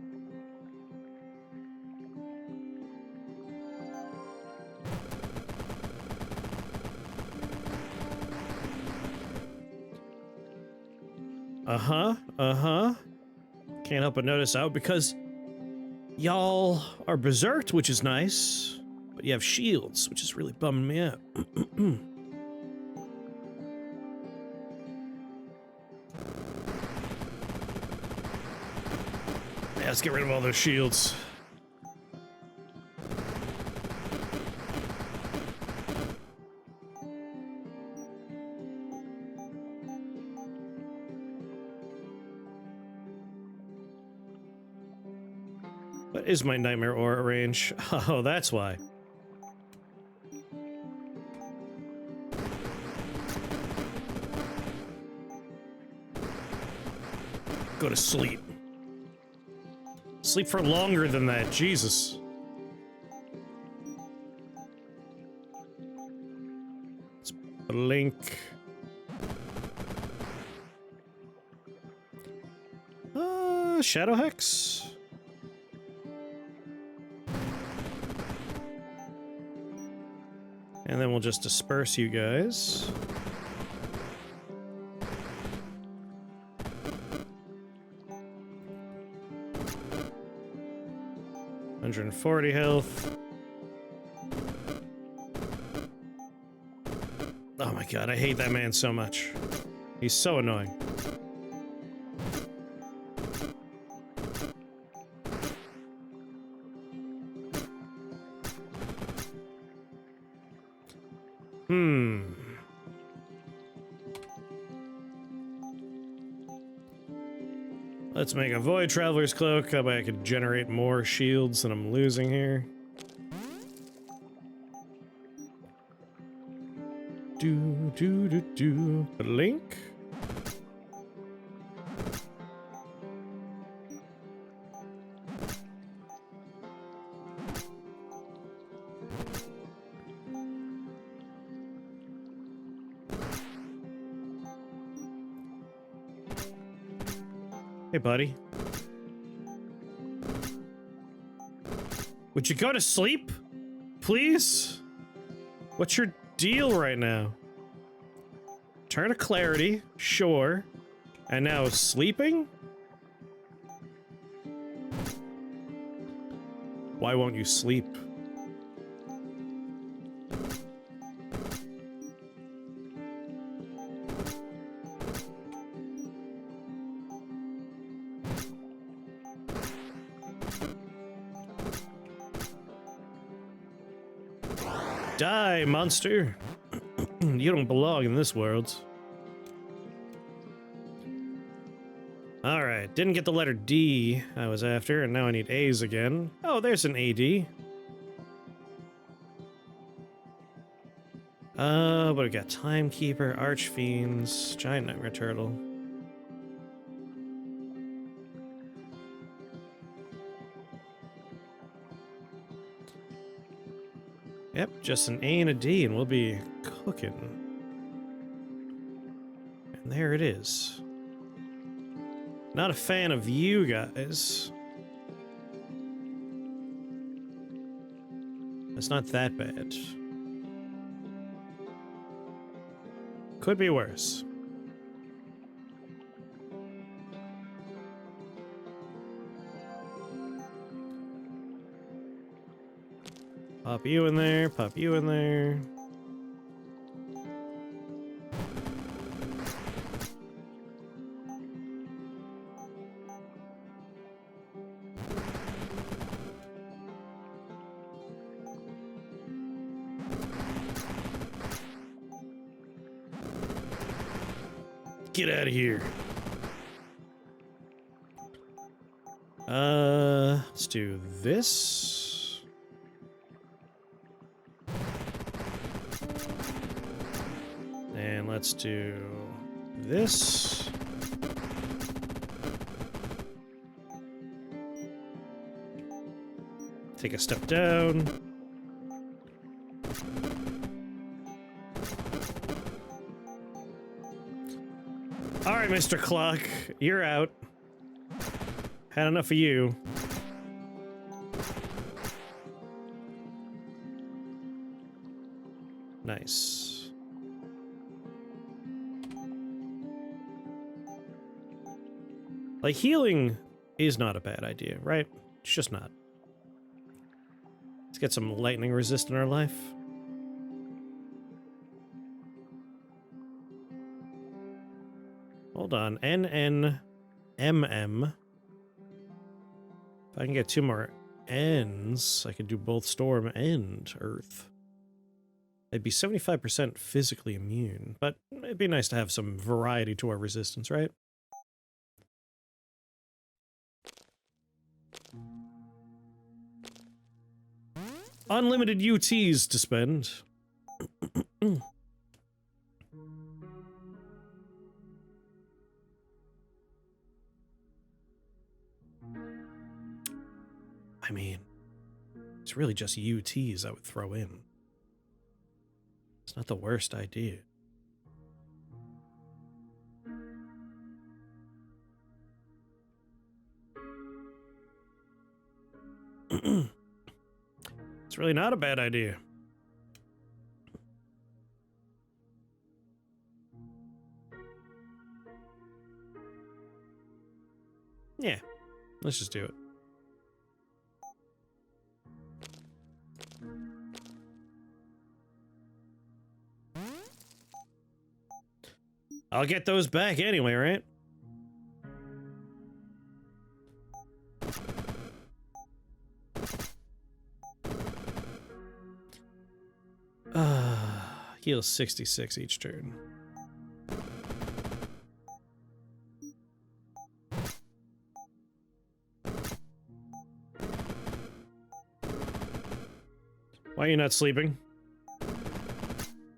Can't help but notice out because y'all are berserked, which is nice, but you have shields, which is really bumming me out. Yeah, let's get rid of all those shields. What is my nightmare aura range? Oh, that's why. Go to sleep. Sleep for longer than that, Jesus. Let's blink. Shadow Hex? And then we'll just disperse you guys. $140 health. Oh my god, I hate that man so much. He's so annoying. Let's make a Void Traveler's Cloak. That way I could generate more shields than I'm losing here. Blink. Hey, buddy. Would you go to sleep? Please? What's your deal right now? Turn to clarity, sure. And now sleeping? Why won't you sleep? Die, monster! You don't belong in this world. Alright, didn't get the letter D I was after, and now I need A's again. Oh, there's an AD. But we got Timekeeper, Archfiends, Giant Nightmare Turtle. Yep, just an A and a D, and we'll be cooking. And there it is. Not a fan of you guys. It's not that bad. Could be worse. Pop you in there, pop you in there. Get out of here. Let's do this. And let's do this. Take a step down. Alright, Mr. Clock, you're out. Had enough of you. Nice. Like, healing is not a bad idea, right? It's just not. Let's get some lightning resist in our life. Hold on. NNMM. If I can get 2 more N's, I could do both Storm and Earth. I'd be 75% physically immune, but it'd be nice to have some variety to our resistance, right? Unlimited UTs to spend. I mean, it's really just UTs I would throw in. It's not the worst idea. It's really not a bad idea. Yeah, let's just do it. I'll get those back anyway, right? Heals 66 each turn. Why are you not sleeping?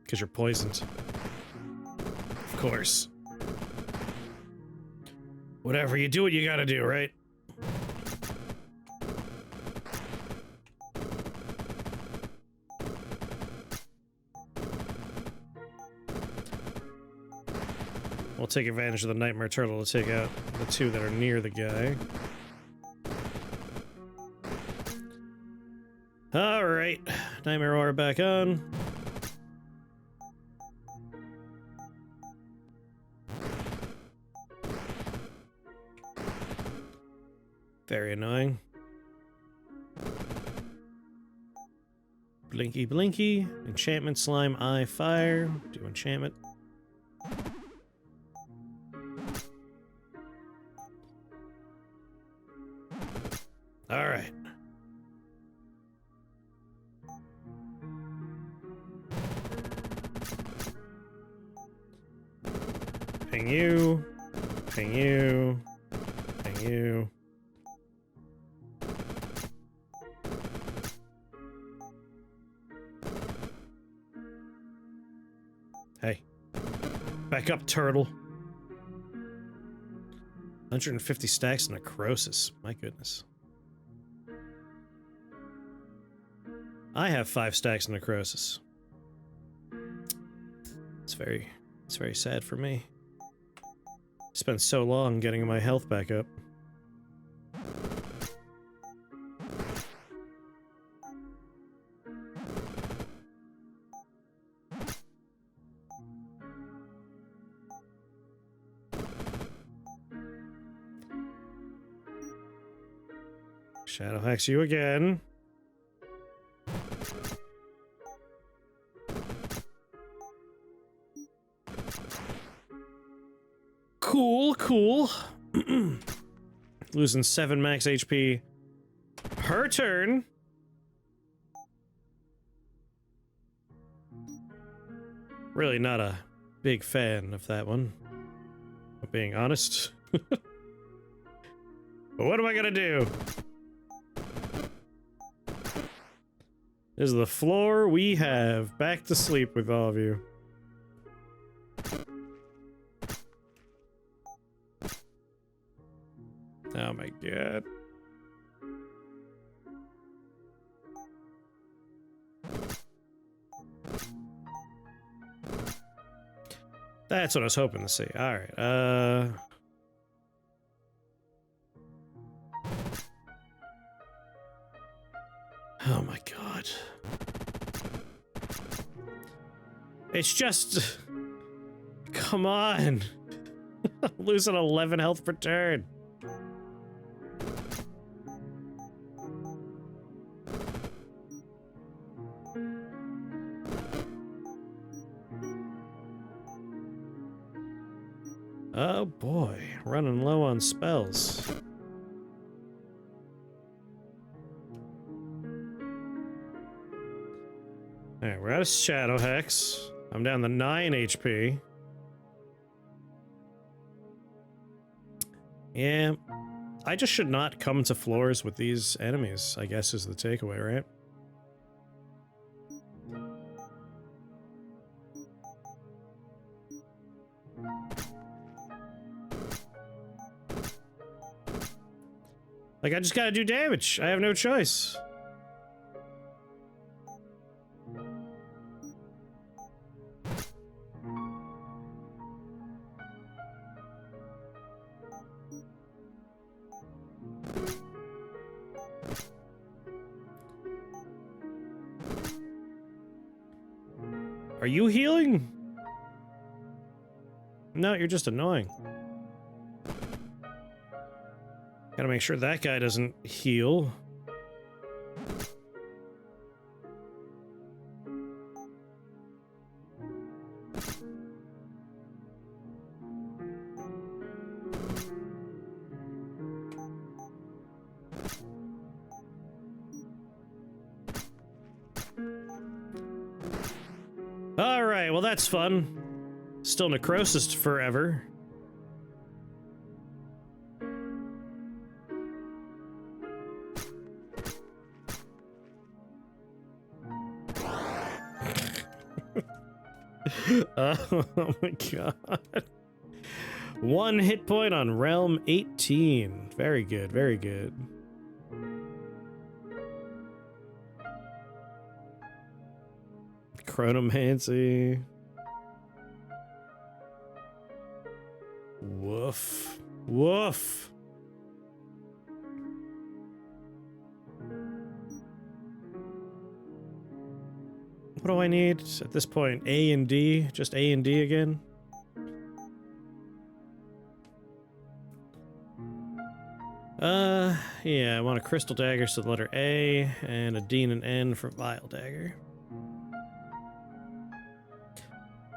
Because you're poisoned. Of course. Whatever, you do what you gotta do, right? We'll take advantage of the Nightmare Turtle to take out the 2 that are near the guy. Alright. Nightmare Aura back on. Very annoying. Blinky Blinky. Enchantment Slime Eye Fire. Do enchantment. Alright. Ping you. Ping you. Ping you. Hey. Back up, turtle. 150 stacks of necrosis. My goodness. I have 5 stacks of necrosis. It's very sad for me. Spent so long getting my health back up. Shadow hacks you again. Cool, cool. Losing 7 max HP. Her turn. Really not a big fan of that one, if being honest. But what am I gonna do? This is the floor we have. Back to sleep with all of you. Oh my god. That's what I was hoping to see. Alright, oh my god. It's just... Come on! I'm losing 11 health per turn. Oh boy, running low on spells. Alright, we're out of Shadow Hex. I'm down to 9 HP. Yeah, I just should not come to floors with these enemies, I guess is the takeaway, right? Like, I just gotta do damage. I have no choice. Are you healing? No, you're just annoying. Gotta make sure that guy doesn't heal. Alright, well that's fun. Still necrosis forever. Oh my god. 1 hit point on Realm 18. Very good, very good. Chronomancy. Woof. Woof. What do I need at this point? A and D? Just A and D again? Yeah, I want a Crystal Dagger, so the letter A, and a D and an N for Vile Dagger.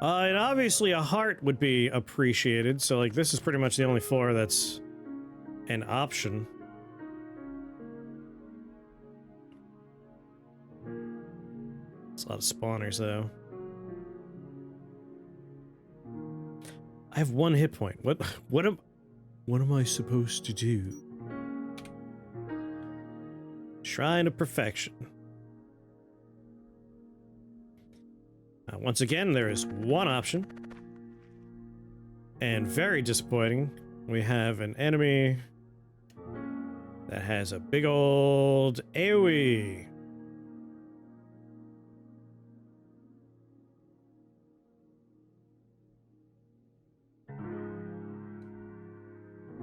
And obviously a heart would be appreciated, so like this is pretty much the only floor that's an option. It's a lot of spawners though. I have 1 hit point. What am I supposed to do? Shrine of Perfection. Once again, there is 1 option. And very disappointing, we have an enemy that has a big old AoE.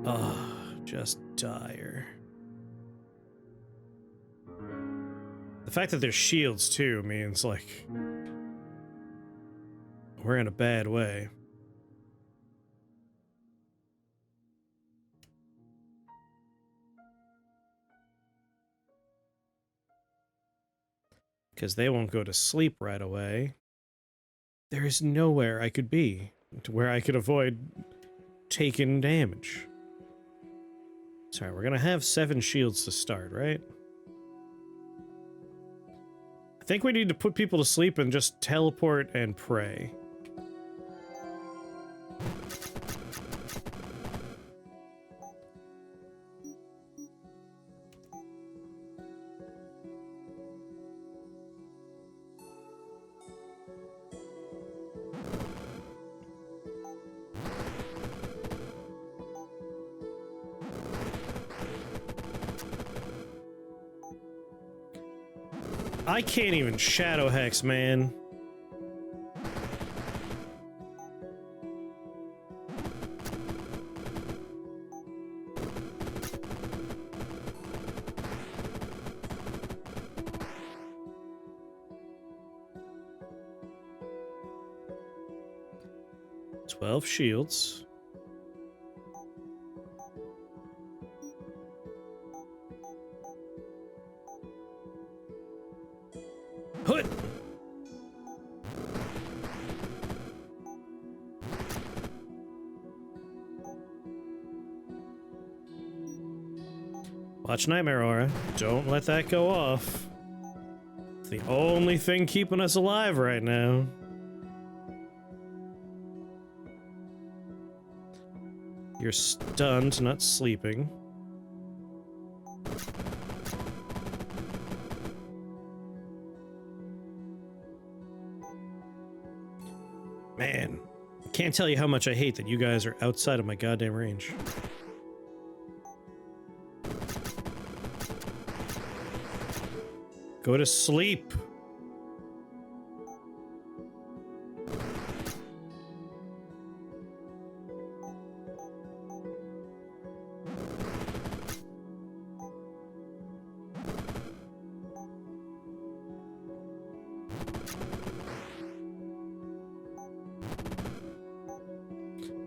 Oh, just dire. The fact that there's shields too means like we're in a bad way. Because they won't go to sleep right away. There is nowhere I could be to where I could avoid taking damage. Sorry, we're gonna have 7 shields to start, right? I think we need to put people to sleep and just teleport and pray. I can't even Shadow Hex, man. 12 shields. Hut! Watch Nightmare Aura. Don't let that go off. It's the only thing keeping us alive right now. You're stunned, not sleeping. Man, I can't tell you how much I hate that you guys are outside of my goddamn range. Go to sleep.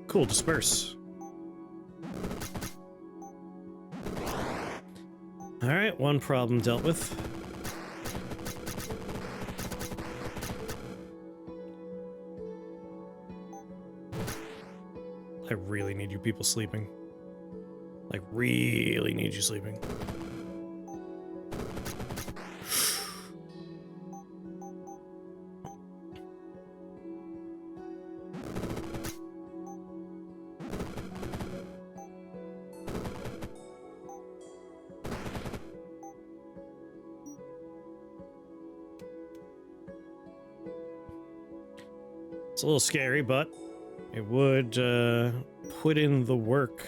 Cool, disperse. Alright, one problem dealt with. I really need you people sleeping. Like, really need you sleeping. It's a little scary, but it would put in the work.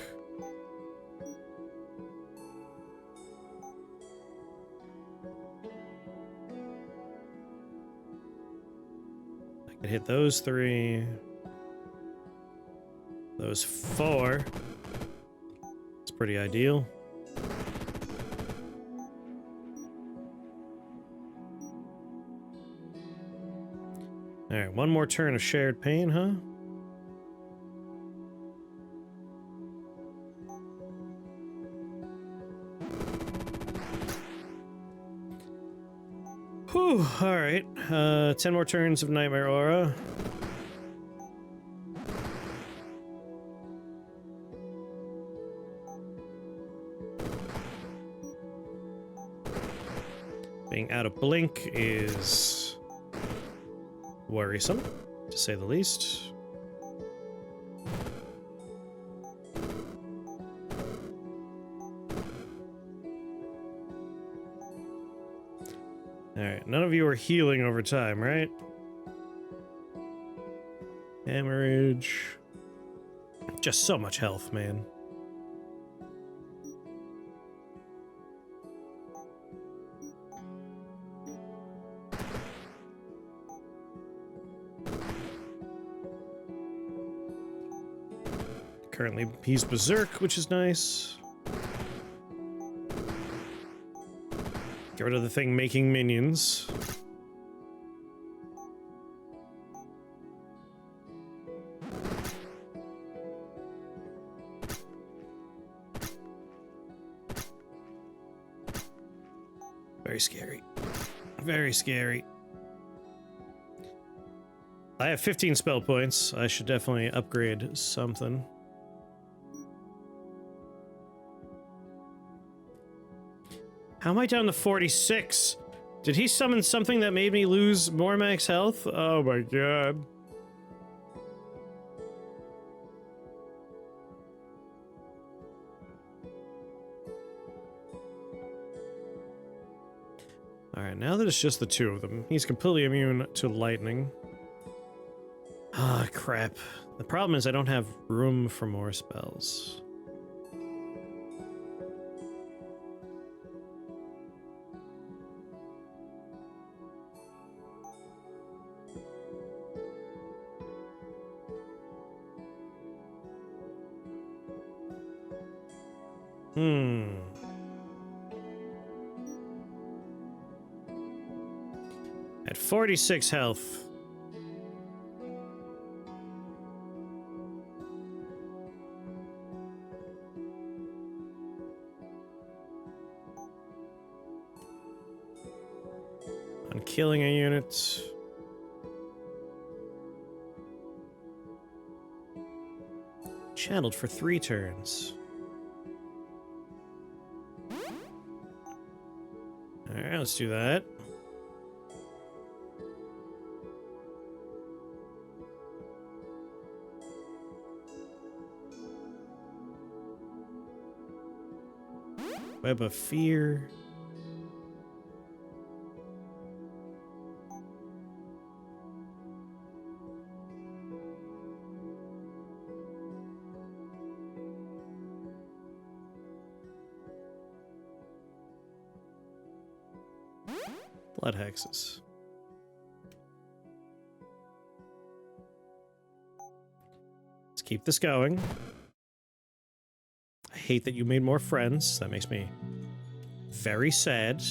I could hit those 3. Those 4. It's pretty ideal. Alright, one more turn of shared pain, huh? Whew, alright. 10 more turns of Nightmare Aura. Being out of blink is worrisome, to say the least. Alright, none of you are healing over time, right? Hemorrhage. Just so much health, man. Currently, he's berserk, which is nice. Get rid of the thing making minions. Very scary. Very scary. I have 15 spell points. I should definitely upgrade something. How am I down to 46? Did he summon something that made me lose more max health? Oh my god. Alright, now that it's just the 2 of them, he's completely immune to lightning. Ah, crap. The problem is I don't have room for more spells. At 46 health. on killing a unit. Channeled for 3 turns. Alright, let's do that. Web of Fear. Blood hexes. Let's keep this going. I hate that you made more friends. That makes me very sad.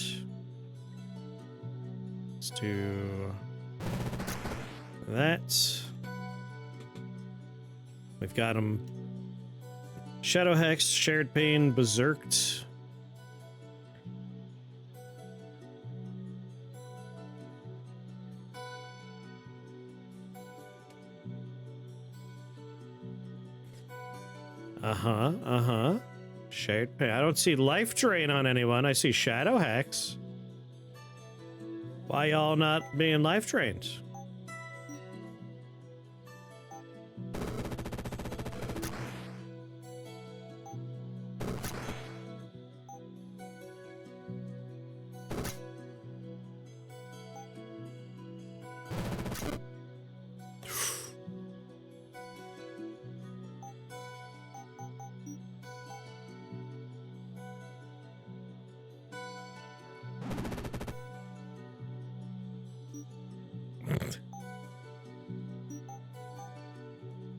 Let's do that. We've got them. Shadow Hex, Shared Pain, Berserked. Shared Pain. I don't see Life Drain on anyone. I see Shadow Hex. Why y'all not being life drained?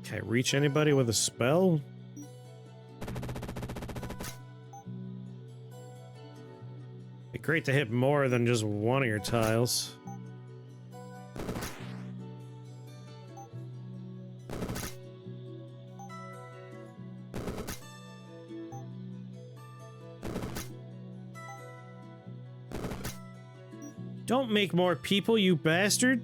Can I reach anybody with a spell? Be great to hit more than just one of your tiles. Don't make more people, you bastard!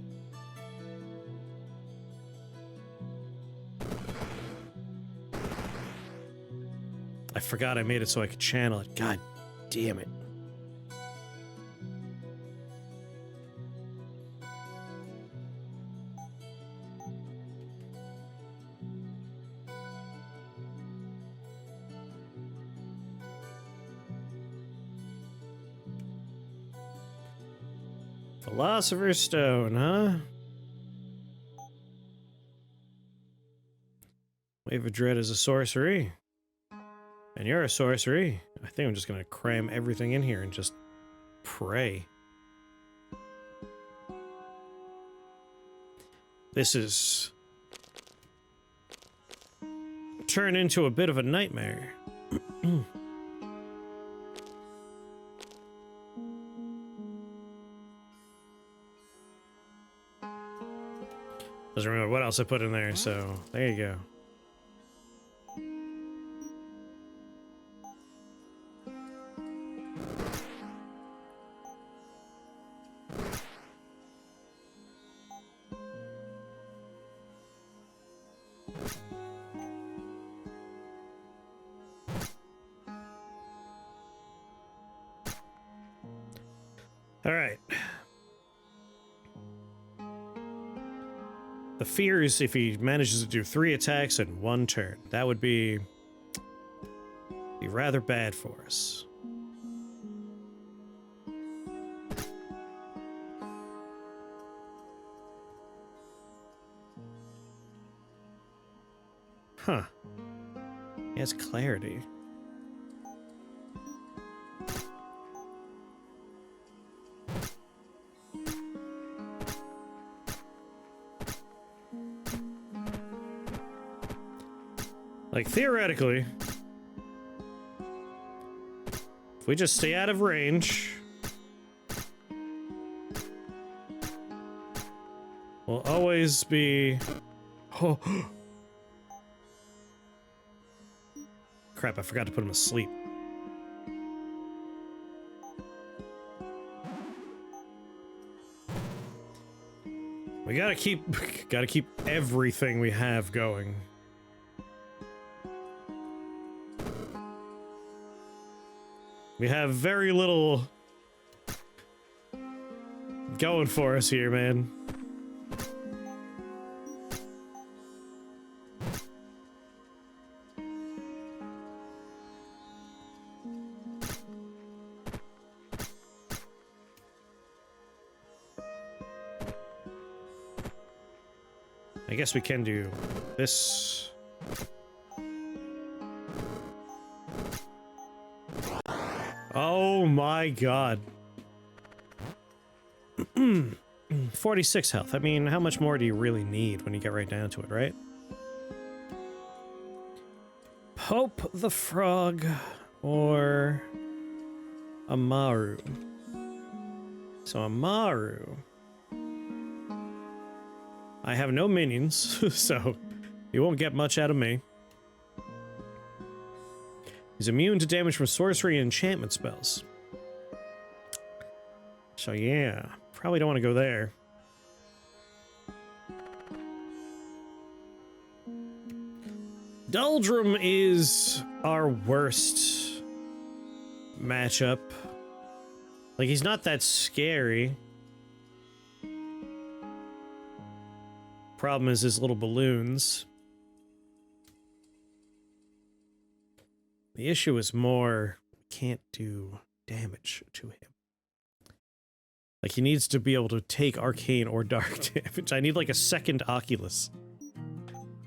I forgot I made it so I could channel it. God damn it. Philosopher's Stone, huh? Wave of Dread is a sorcery. And you're a sorcery. I think I'm just gonna cram everything in here and just pray. This is turned into a bit of a nightmare. Doesn't remember what else I put in there, so there you go. All right. The fear is if he manages to do 3 attacks in 1 turn. That would be rather bad for us. Huh. He has clarity. Like, theoretically, if we just stay out of range, we'll always be... Oh. Crap, I forgot to put him asleep. We gotta keep everything we have going. We have very little going for us here, man. I guess we can do this. Oh my god. 46 health. I mean, how much more do you really need when you get right down to it, right? Pope the Frog or Amaru. So Amaru. I have no minions, so you won't get much out of me. He's immune to damage from sorcery and enchantment spells. So yeah, probably don't want to go there. Doldrum is our worst matchup. Like, he's not that scary. Problem is his little balloons. The issue is more, we can't do damage to him. Like, he needs to be able to take arcane or dark damage. I need like a second Oculus.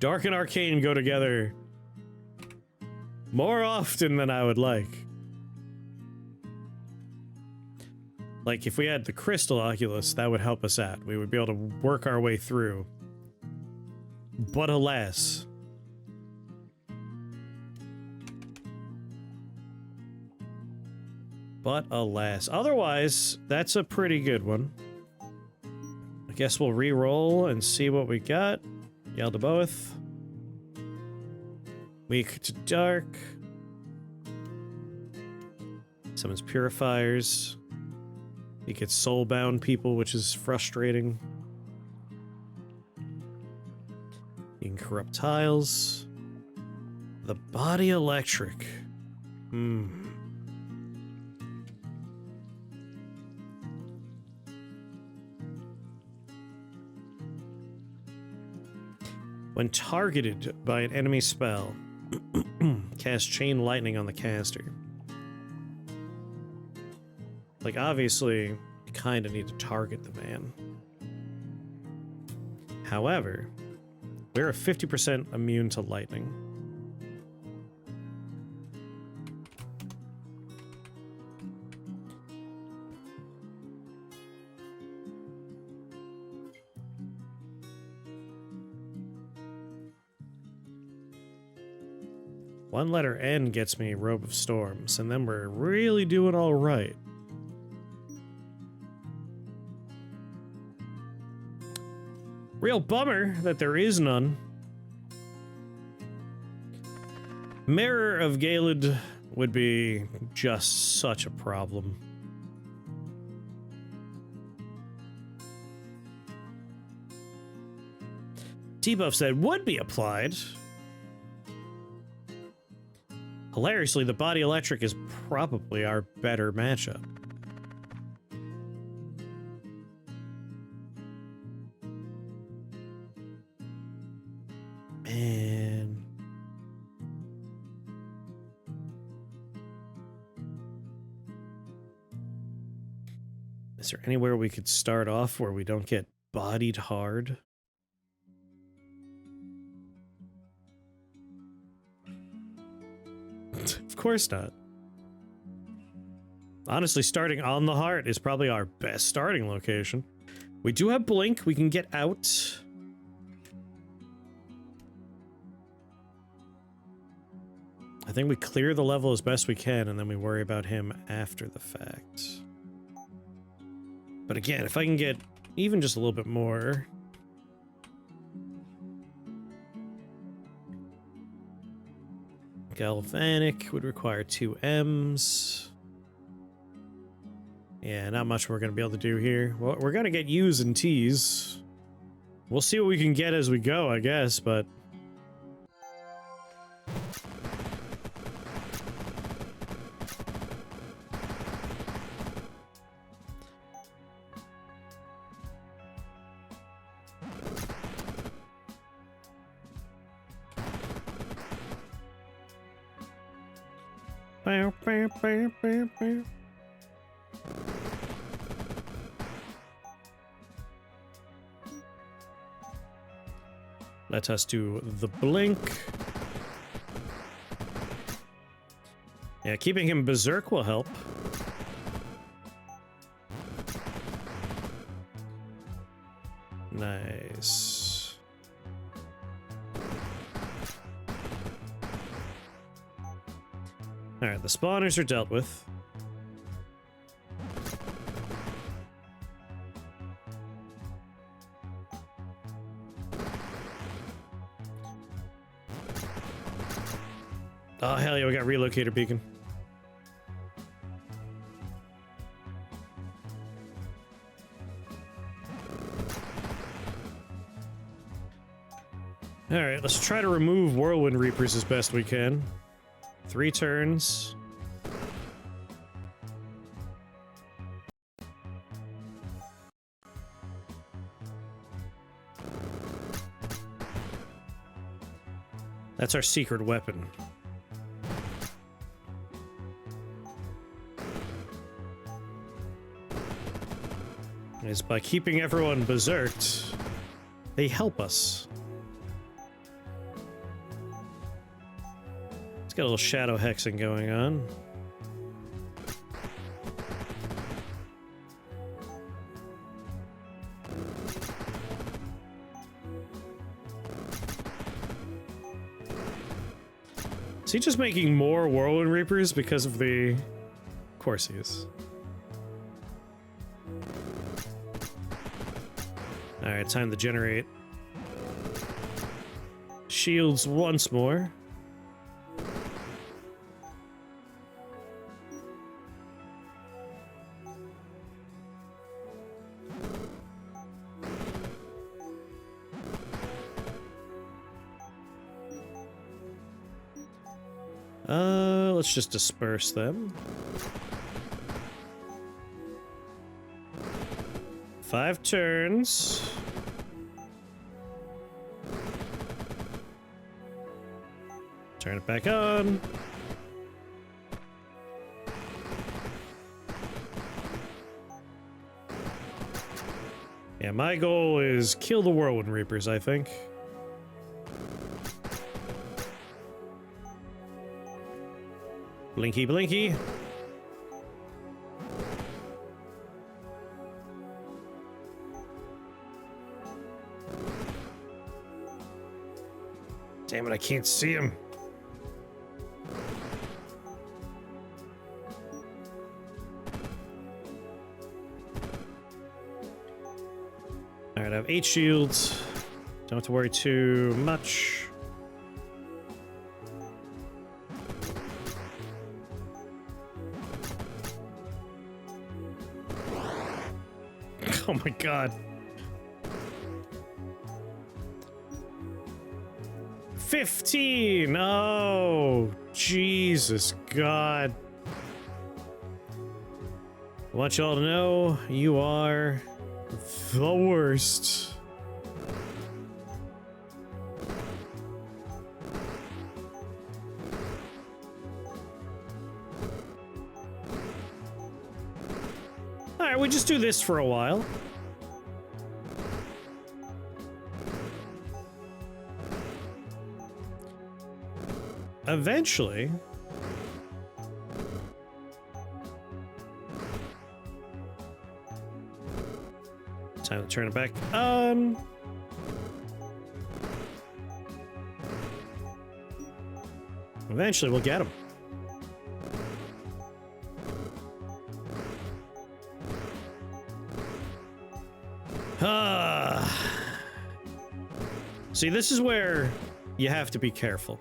Dark and arcane go together more often than I would like. Like, if we had the crystal Oculus, that would help us out. We would be able to work our way through. But alas. But alas. Otherwise, that's a pretty good one. I guess we'll re-roll and see what we got. Yell to both. Weak to dark. Summons purifiers. He gets soulbound people, which is frustrating. You can corrupt tiles. The body electric. When targeted by an enemy spell, cast chain lightning on the caster. Like, obviously, you kind of need to target the man. However, we're 50% immune to lightning. One letter N gets me Robe of Storms, and then we're really doing all right. Real bummer that there is none. Mirror of Galed would be just such a problem. Debuff said would be applied. Hilariously, the body electric is probably our better matchup. Man. Is there anywhere we could start off where we don't get bodied hard? Of course not. Honestly, starting on the heart is probably our best starting location. We do have Blink, we can get out. I think we clear the level as best we can, and then we worry about him after the fact. But again, if I can get even just a little bit more... Galvanic would require 2 M's. Yeah, not much we're going to be able to do here. Well, we're going to get U's and T's. We'll see what we can get as we go, I guess, but... Let us do the blink. Yeah, keeping him berserk will help. Nice. Alright, the spawners are dealt with. Oh, hell yeah, we got relocator beacon. Alright, let's try to remove Whirlwind Reapers as best we can. 3 turns. That's our secret weapon. Is by keeping everyone berserked, they help us. It's got a little shadow hexing going on. Is he just making more Whirlwind Reapers because of the... Of course he is. Alright, time to generate shields once more. Let's just disperse them. 5 turns. Turn it back on. Yeah, my goal is kill the Whirlwind Reapers, I think. Blinky, blinky. Damn it, I can't see him. Alright, I have 8 shields. Don't have to worry too much. Oh my god. 15! Oh, Jesus God. I want y'all to know you are the worst. Alright, we just do this for a while. Eventually... Time to turn it back on. Eventually we'll get him. See, this is where you have to be careful.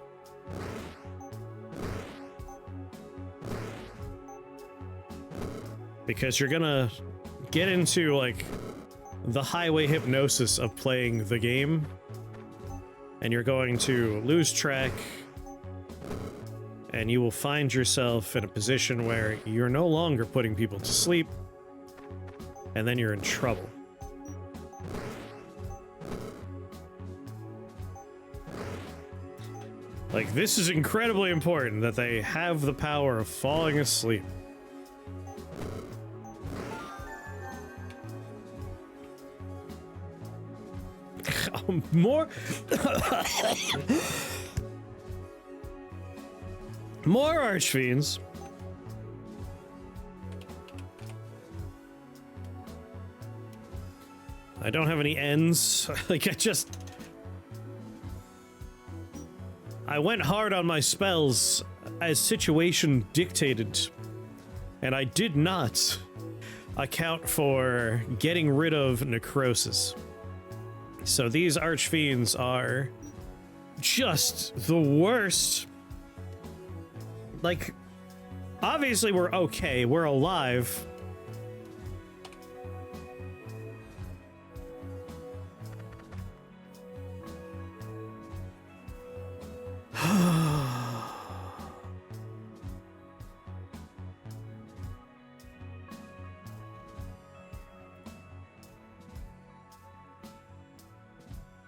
Because you're gonna get into, like, the highway hypnosis of playing the game, and you're going to lose track, and you will find yourself in a position where you're no longer putting people to sleep, and then you're in trouble. Like, this is incredibly important that they have the power of falling asleep. More archfiends. I don't have any ends. Like, I went hard on my spells as situation dictated, and I did not account for getting rid of necrosis. So these archfiends are just the worst. Like, obviously we're okay, we're alive.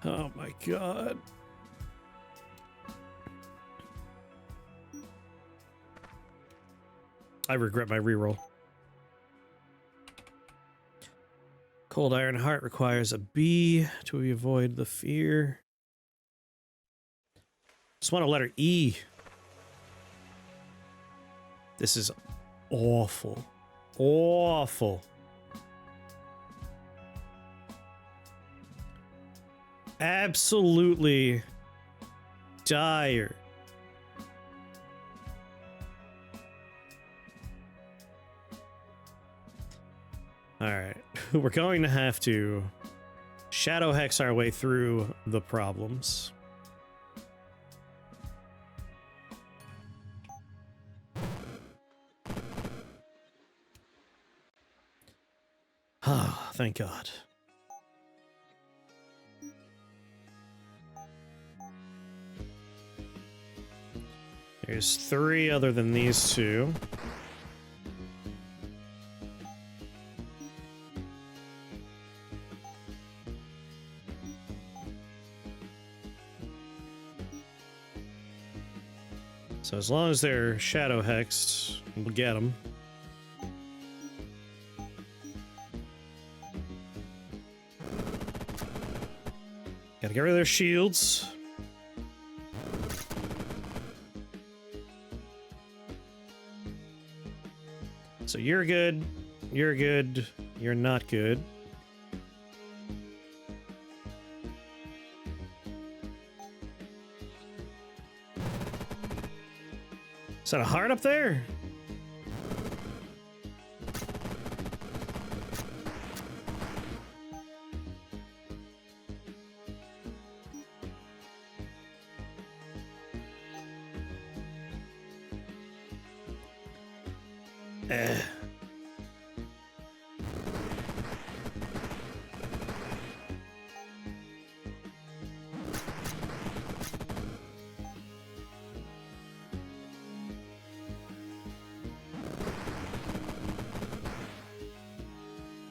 Oh my god. I regret my reroll. Cold Iron Heart requires a B to avoid the fear. Just want a letter E. This is awful. Awful. Absolutely dire. Alright, we're going to have to shadow hex our way through the problems. Ah, thank God. There's 3 other than these 2. So as long as they're shadow hexed, we'll get them. Gotta get rid of their shields. So you're good, you're not good. Is that a heart up there?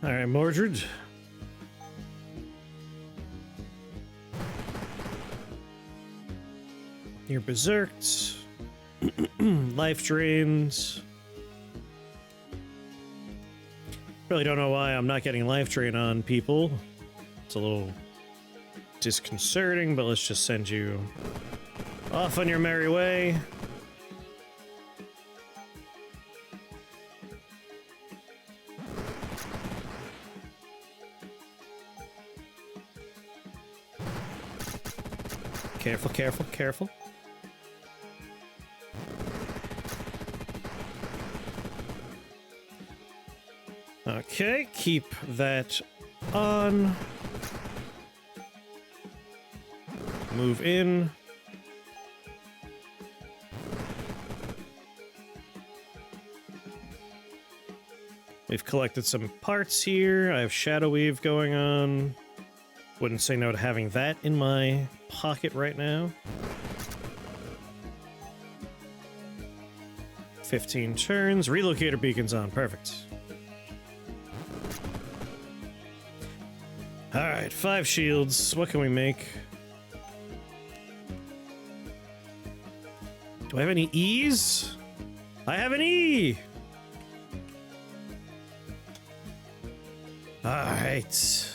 All right, Mordred. You're berserked. Life drains. Really don't know why I'm not getting life drain on people. It's a little disconcerting, but let's just send you off on your merry way. Careful, careful, careful. Okay, keep that on. Move in. We've collected some parts here. I have Shadow Weave going on. Wouldn't say no to having that in my pocket right now. 15 turns. Relocator beacon's on. Perfect. Alright, 5 shields. What can we make? Do I have any E's? I have an E! Alright.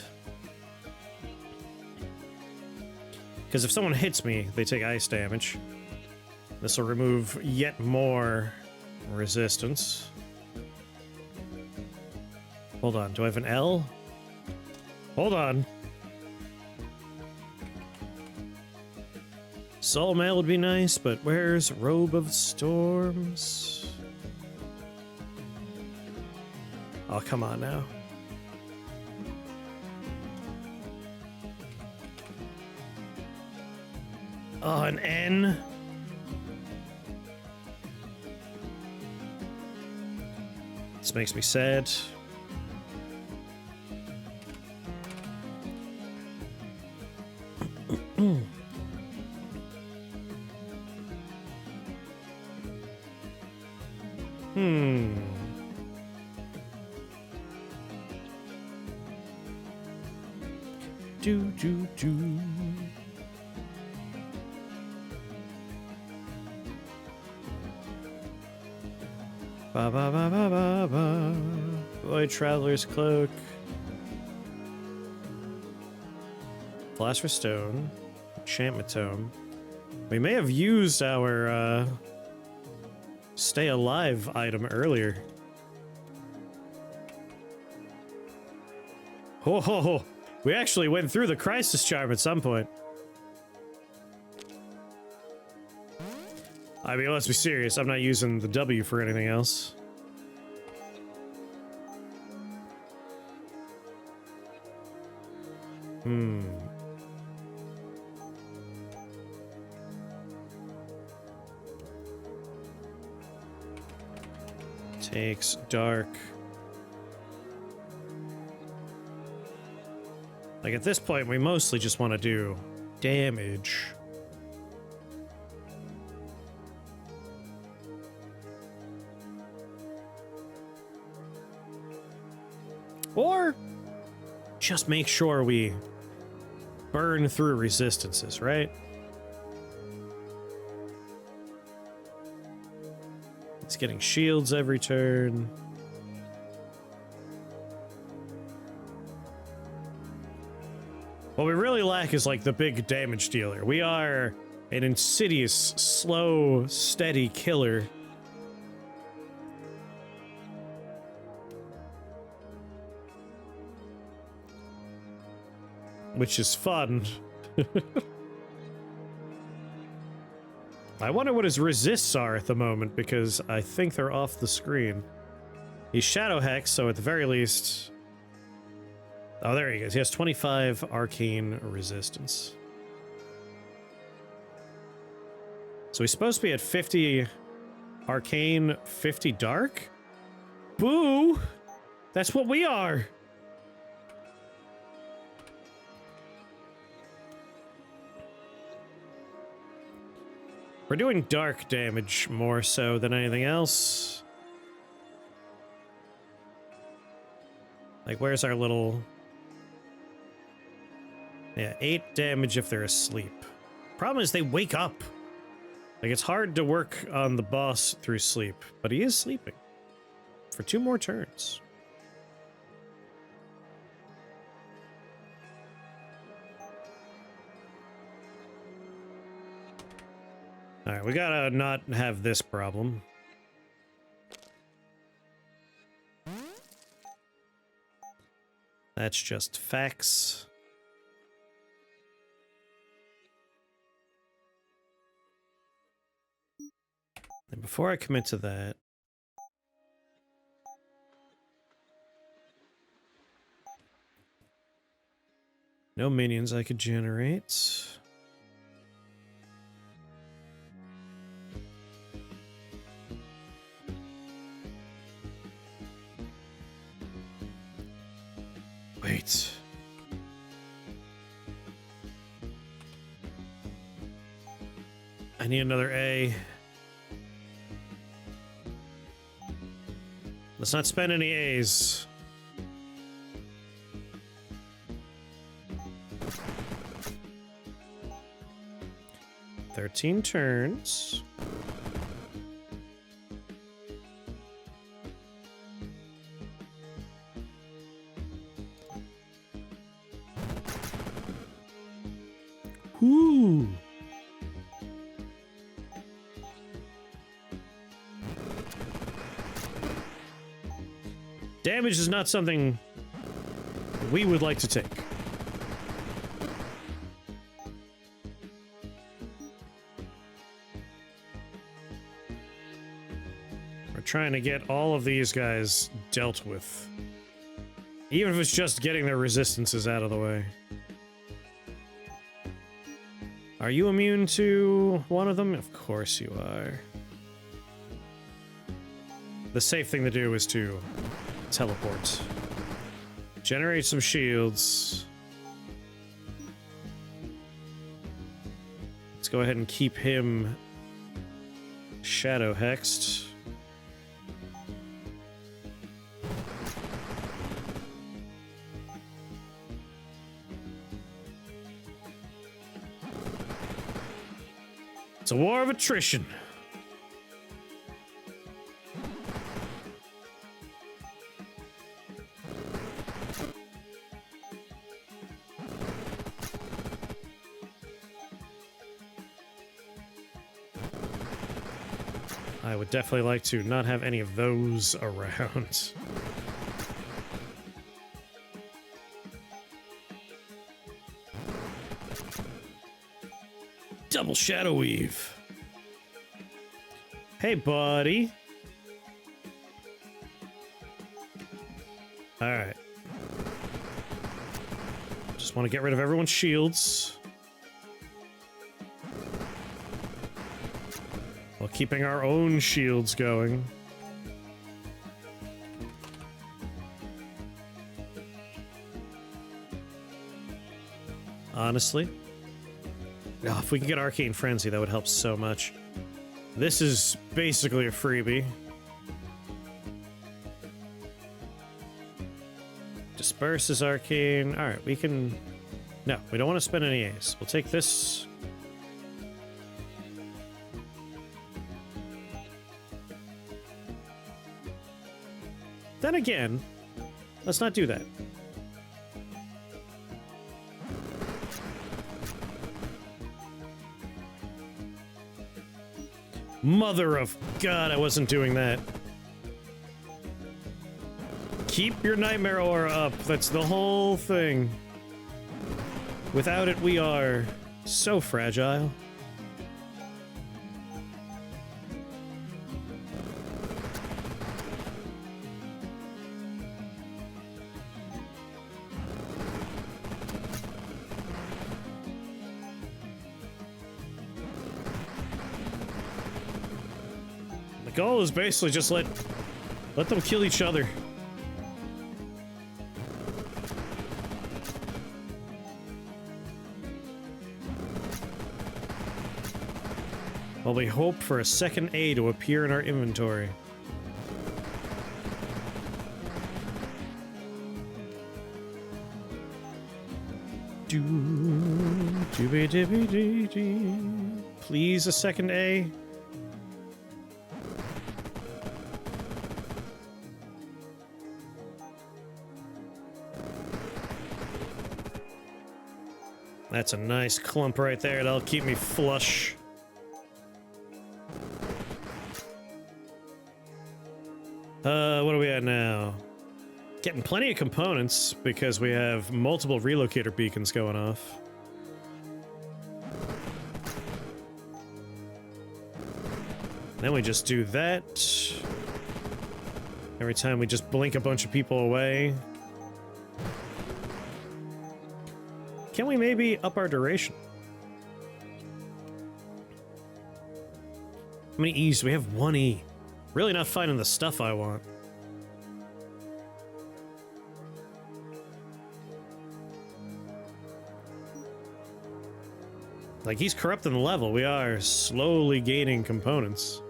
Because if someone hits me, they take ice damage. This will remove yet more resistance. Hold on, do I have an L? Hold on. Soul Mail would be nice, but where's Robe of Storms? Oh, come on now. Oh, an N? This makes me sad. Do. Ba ba ba ba ba ba. Void Traveler's Cloak. Philosopher's Stone. Enchantment Tome. We may have used our Stay Alive item earlier. Ho ho ho! We actually went through the Crisis Charm at some point. I mean, let's be serious. I'm not using the W for anything else. Takes dark. Like, at this point, we mostly just want to do damage. Or just make sure we burn through resistances, right? It's getting shields every turn. What we really lack is, like, the big damage dealer. We are an insidious, slow, steady killer. Which is fun. I wonder what his resists are at the moment, because I think they're off the screen. He's Shadow Hex, so at the very least... Oh, there he goes. He has 25 arcane resistance. So he's supposed to be at 50 arcane, 50 dark? Boo! That's what we are! We're doing dark damage more so than anything else. Like, where's our little... Yeah, 8 damage if they're asleep. Problem is they wake up. Like, it's hard to work on the boss through sleep, but he is sleeping for 2 more turns. Alright, we gotta not have this problem. That's just facts. And before I commit to that... No minions I could generate. I need another A. Let's not spend any A's. "13 turns. Whoo! Damage is not something we would like to take. We're trying to get all of these guys dealt with. Even if it's just getting their resistances out of the way. Are you immune to one of them? Of course you are. The safe thing to do is to teleport. Generate some shields. Let's go ahead and keep him shadow hexed. It's a war of attrition. I would definitely like to not have any of those around. Double shadow weave. Hey, buddy. All right. Just want to get rid of everyone's shields while keeping our own shields going. Honestly. Oh, if we can get Arcane Frenzy, that would help so much. This is basically a freebie. Disperse is Arcane. Alright, we can... No, we don't want to spend any A's. We'll take this. Then again, let's not do that. Mother of God, I wasn't doing that. Keep your Nightmare Aura up. That's the whole thing. Without it, we are so fragile. The goal is basically just let them kill each other. While we hope for a second A to appear in our inventory. Please, a second A. That's a nice clump right there. That'll keep me flush. What are we at now? Getting plenty of components because we have multiple relocator beacons going off. Then we just do that. Every time we just blink a bunch of people away. Can we maybe up our duration? How many E's do we have? 1 E. Really not finding the stuff I want. Like, he's corrupting the level. We are slowly gaining components.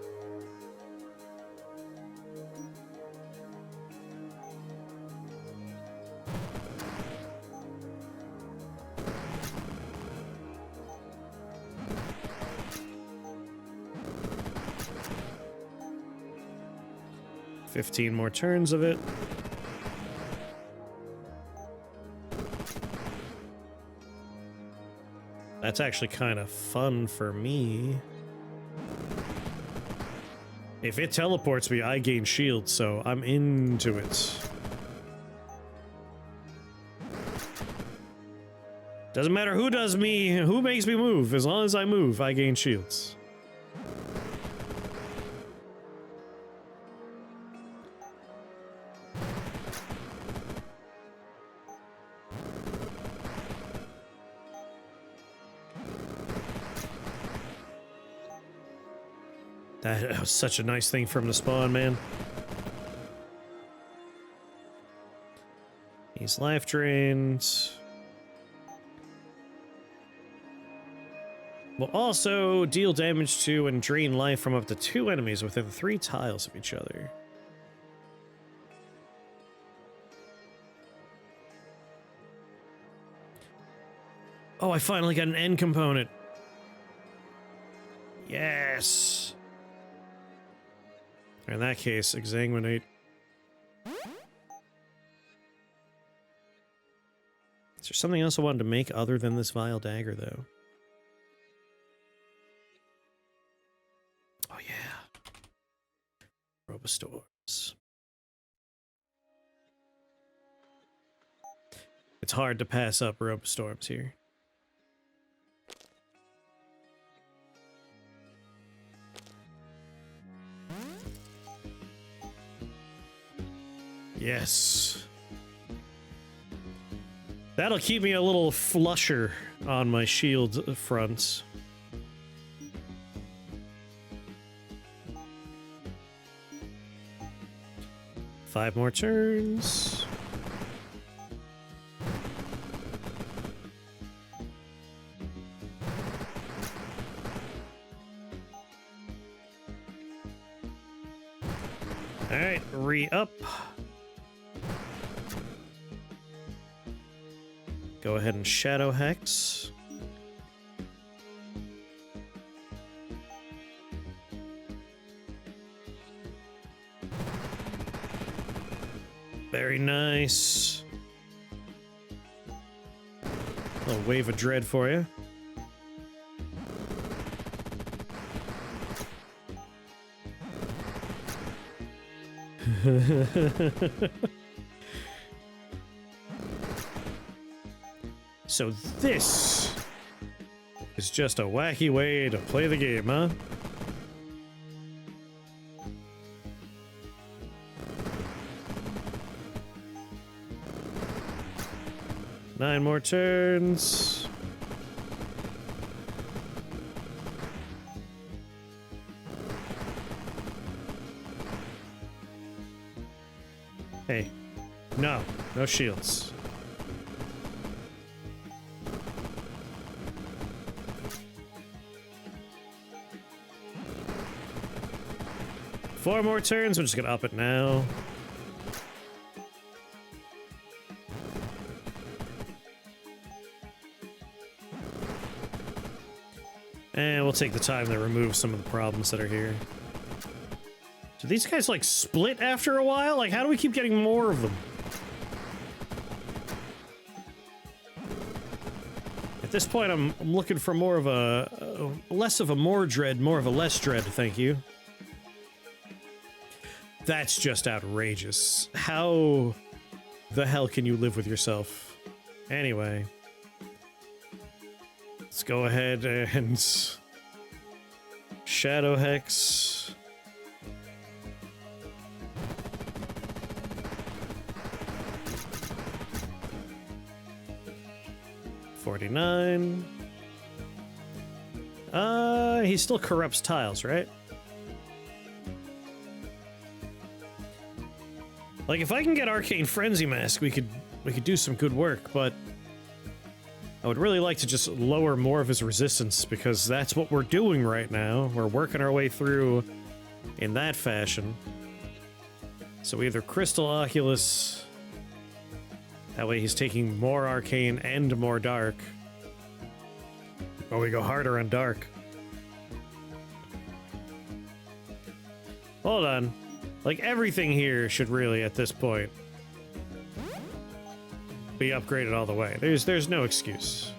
$15 more turns of it. That's actually kind of fun for me. If it teleports me, I gain shield, so I'm into it. Doesn't matter who does me, who makes me move. As long as I move, I gain shields. That was such a nice thing for him to spawn, man. He's life drained. Will also deal damage to and drain life from up to 2 enemies within 3 tiles of each other. Oh, I finally got an end component. Yes. In that case, exsanguinate. Is there something else I wanted to make other than this vile dagger, though? Oh, yeah. Robostorms. It's hard to pass up Robostorms here. Yes. That'll keep me a little flusher on my shield front. Five more turns. All right, re-up. Go ahead and Shadow Hex. Very nice. A little wave of dread for you. So this is just a wacky way to play the game, huh? Nine more turns. Hey, no shields. Four more turns, we're just gonna up it now. And we'll take the time to remove some of the problems that are here. Do these guys, like, split after a while? Like, how do we keep getting more of them? At this point, I'm looking for more of a less of a more dread, more of a less dread, thank you. That's just outrageous. How the hell can you live with yourself? Anyway. Let's go ahead and Shadow Hex. $49. He still corrupts tiles, right? Like, if I can get Arcane Frenzy Mask, we could do some good work, but I would really like to just lower more of his resistance, because that's what we're doing right now. We're working our way through in that fashion. So either Crystal Oculus, that way he's taking more Arcane and more Dark. Or we go harder on Dark. Hold on. Like, everything here should really, at this point, be upgraded all the way. There's no excuse.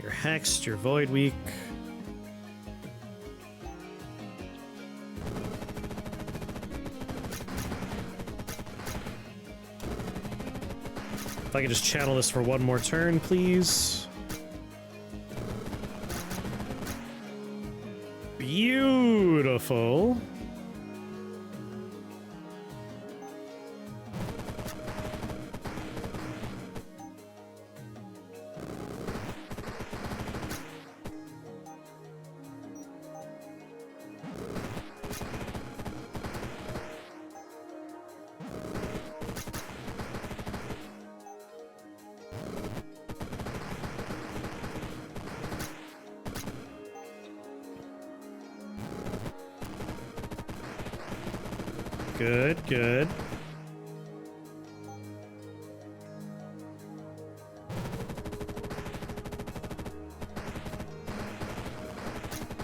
You're hexed, you're void weak. If I could just channel this for one more turn, please. Beautiful. Good, good.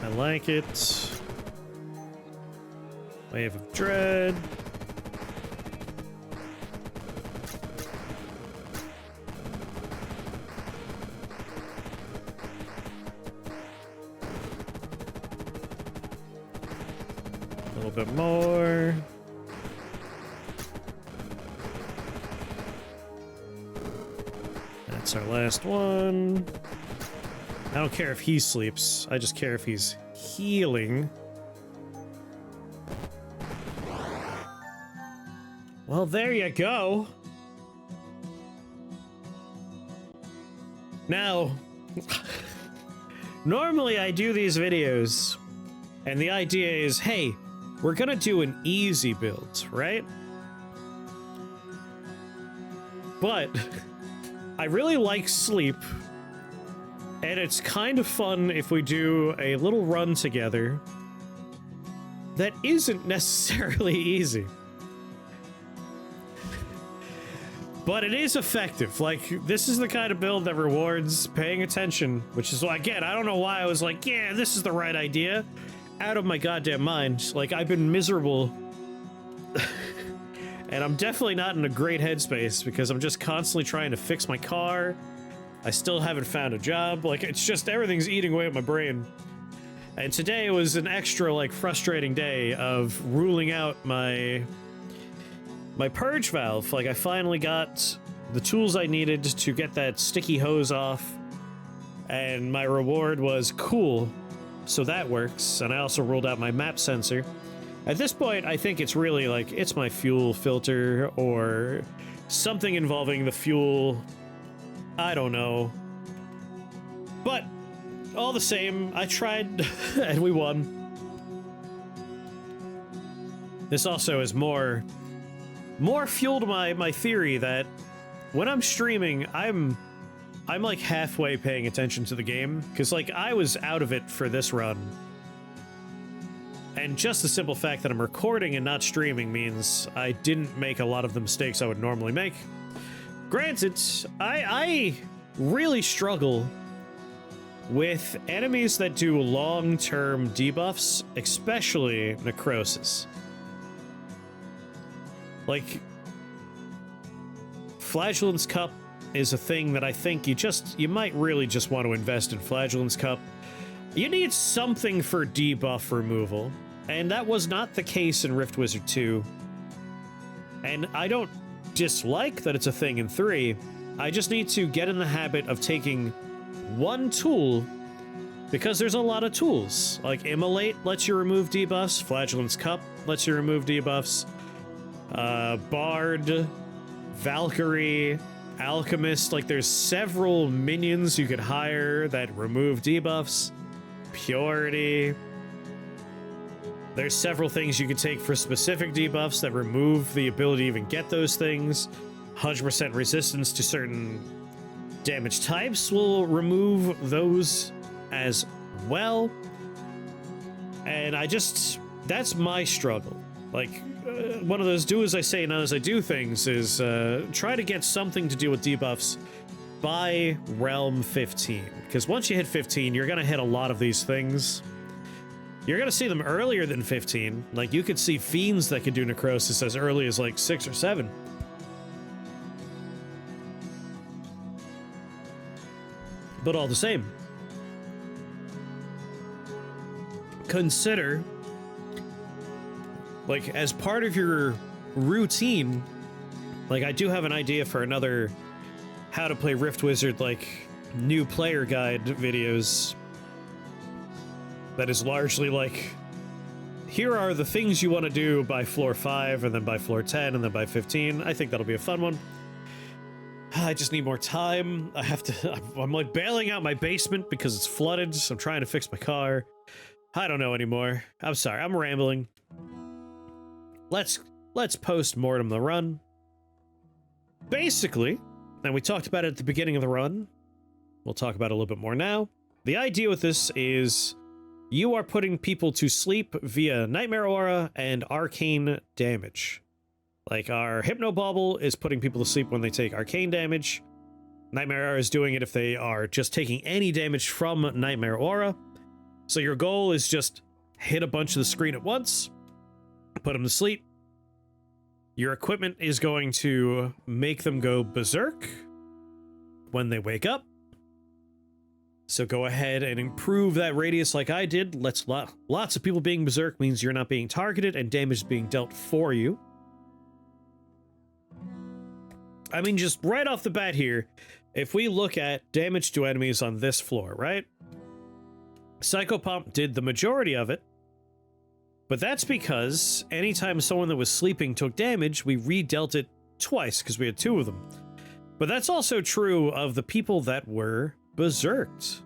I like it. Wave of Dread. A little bit more. That's our last one. I don't care if he sleeps. I just care if he's healing. Well, there you go. Now, normally I do these videos, and the idea is, hey, we're gonna do an easy build, right? But I really like sleep, and it's kind of fun if we do a little run together that isn't necessarily easy. But it is effective. Like, this is the kind of build that rewards paying attention, which is why, again, I don't know why I was like, yeah, this is the right idea. Out of my goddamn mind. Like, I've been miserable. And I'm definitely not in a great headspace because I'm just constantly trying to fix my car. I still haven't found a job. Like, it's just everything's eating away at my brain. And today was an extra, like, frustrating day of ruling out my purge valve. Like, I finally got the tools I needed to get that sticky hose off, and my reward was cool, so that works. And I also ruled out my map sensor. At this point, I think it's really like, it's my fuel filter or something involving the fuel. I don't know. But all the same, I tried and we won. This also is more fuel to my theory that when I'm streaming, I'm like halfway paying attention to the game, because like I was out of it for this run. And just the simple fact that I'm recording and not streaming means I didn't make a lot of the mistakes I would normally make. Granted, I really struggle with enemies that do long-term debuffs, especially Necrosis. Like, Flagellant's Cup is a thing that I think you might really just want to invest in Flagellant's Cup. You need something for debuff removal, and that was not the case in Rift Wizard 2. And I don't dislike that it's a thing in 3. I just need to get in the habit of taking one tool Because there's a lot of tools. Like Immolate lets you remove debuffs, Flagellant's Cup lets you remove debuffs, Bard, Valkyrie, Alchemist, like there's several minions you could hire that remove debuffs, Purity. There's several things you could take for specific debuffs that remove the ability to even get those things. 100% resistance to certain damage types will remove those as well. And that's my struggle. Like, one of those do as I say, not as I do things is try to get something to do with debuffs by Realm 15. Because once you hit 15, you're going to hit a lot of these things. You're going to see them earlier than 15. Like, you could see Fiends that could do Necrosis as early as, like, 6 or 7. But all the same, consider, like, as part of your routine, like, I do have an idea for another how to play Rift Wizard, like, new player guide videos that is largely like, here are the things you want to do by floor 5, and then by floor 10, and then by 15. I think that'll be a fun one. I just need more time. I'm like bailing out my basement because it's flooded, so I'm trying to fix my car. I don't know anymore. I'm sorry, I'm rambling. Let's post-mortem the run. Basically, and we talked about it at the beginning of the run, we'll talk about it a little bit more now. The idea with this is you are putting people to sleep via Nightmare Aura and arcane damage. Like, our Hypno Bauble is putting people to sleep when they take arcane damage. Nightmare Aura is doing it if they are just taking any damage from Nightmare Aura. So your goal is just hit a bunch of the screen at once, put them to sleep. Your equipment is going to make them go berserk when they wake up. So go ahead and improve that radius like I did. Lots of people being berserk means you're not being targeted and damage is being dealt for you. I mean, just right off the bat here, if we look at damage to enemies on this floor, right? Psychopomp did the majority of it, but that's because anytime someone that was sleeping took damage, we re-dealt it twice because we had 2 of them. But that's also true of the people that were berserked.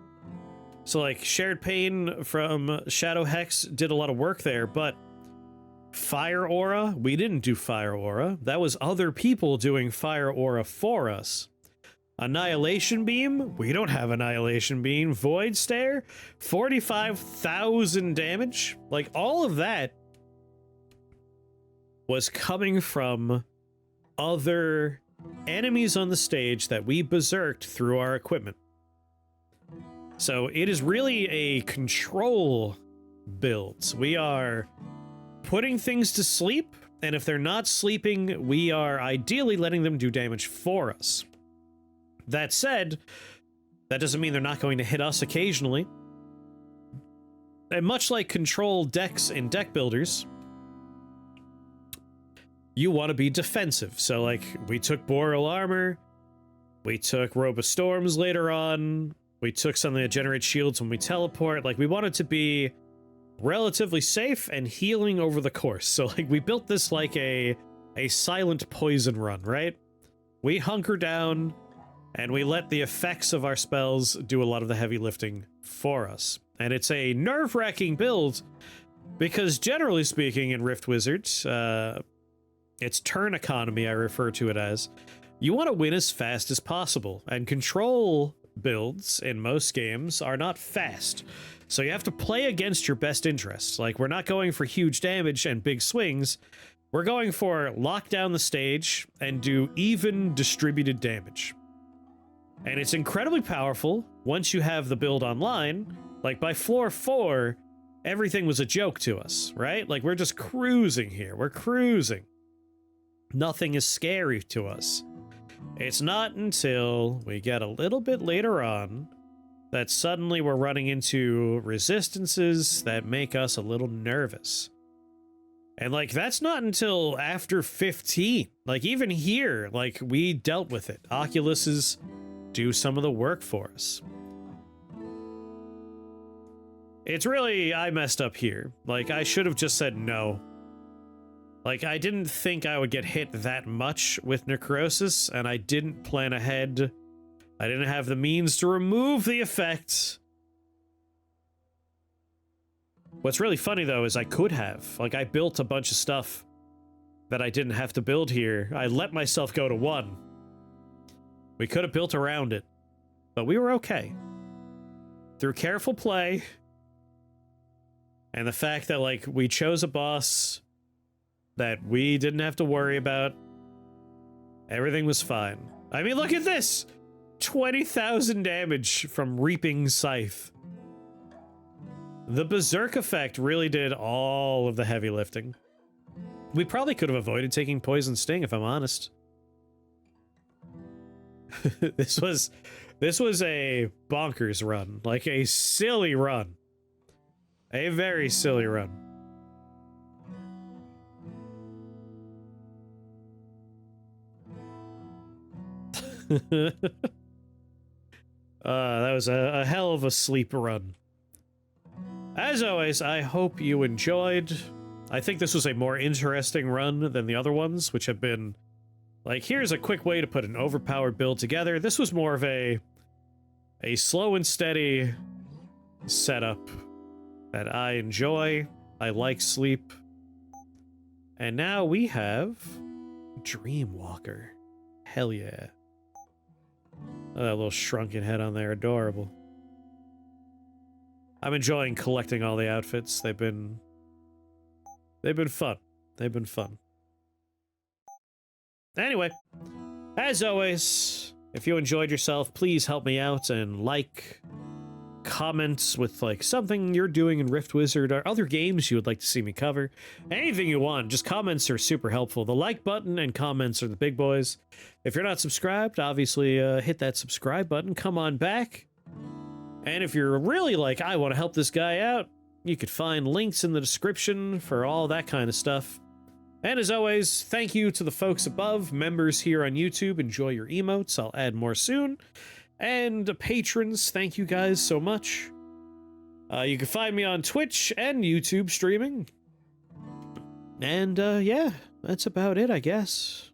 So, like, Shared Pain from Shadow Hex did a lot of work there, but Fire Aura, we didn't do Fire Aura. That was other people doing Fire Aura for us. Annihilation Beam, we don't have Annihilation Beam. Void Stare, 45,000 damage. Like, all of that was coming from other enemies on the stage that we berserked through our equipment. So it is really a control build. We are putting things to sleep, and if they're not sleeping, we are ideally letting them do damage for us. That said, that doesn't mean they're not going to hit us occasionally. And much like control decks in deck builders, you want to be defensive. So, like, we took Boreal Armor, we took Robe of Storms later on, we took something that generates shields when we teleport. Like, we wanted to be relatively safe and healing over the course. So, like, we built this like a silent poison run, right? We hunker down, and we let the effects of our spells do a lot of the heavy lifting for us. And it's a nerve-wracking build, because generally speaking in Rift Wizards, it's turn economy, I refer to it as. You want to win as fast as possible, and control builds in most games are not fast. So you have to play against your best interests. Like, we're not going for huge damage and big swings. We're going for lock down the stage and do even distributed damage. And it's incredibly powerful once you have the build online. Like, by floor 4, everything was a joke to us, right? Like, we're just cruising here. We're cruising. Nothing is scary to us. It's not until we get a little bit later on that suddenly we're running into resistances that make us a little nervous. And, like, that's not until after 15. Like, even here, like, we dealt with it. Oculuses do some of the work for us. It's really, I messed up here. Like, I should have just said no. Like, I didn't think I would get hit that much with necrosis, and I didn't plan ahead. I didn't have the means to remove the effects. What's really funny, though, is I could have. Like, I built a bunch of stuff that I didn't have to build here. I let myself go to 1. We could have built around it, but we were okay. Through careful play, and the fact that, like, we chose a boss that we didn't have to worry about, everything was fine. I mean, look at this! 20,000 damage from Reaping Scythe. The Berserk effect really did all of the heavy lifting. We probably could have avoided taking Poison Sting, if I'm honest. This was a bonkers run. Like, a silly run. A very silly run. That was a hell of a sleep run. As always, I hope you enjoyed. I think this was a more interesting run than the other ones, which have been like, here's a quick way to put an overpowered build together. This was more of a slow and steady setup that I enjoy. I like sleep. And now we have Dreamwalker. Hell yeah. Oh, that little shrunken head on there, adorable. I'm enjoying collecting all the outfits. They've been fun. They've been fun. Anyway, as always, if you enjoyed yourself, please help me out and like, comments with like something you're doing in Rift Wizard or other games you would like to see me cover. Anything you want, just comments are super helpful. The like button and comments are the big boys. If you're not subscribed, obviously hit that subscribe button, come on back. And if you're really like, I want to help this guy out, you could find links in the description for all that kind of stuff. And as always, thank you to the folks above, members here on YouTube. Enjoy your emotes. I'll add more soon. And patrons, thank you guys so much. You can find me on Twitch and YouTube streaming. And yeah, that's about it, I guess.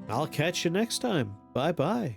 I'll catch you next time. Bye-bye.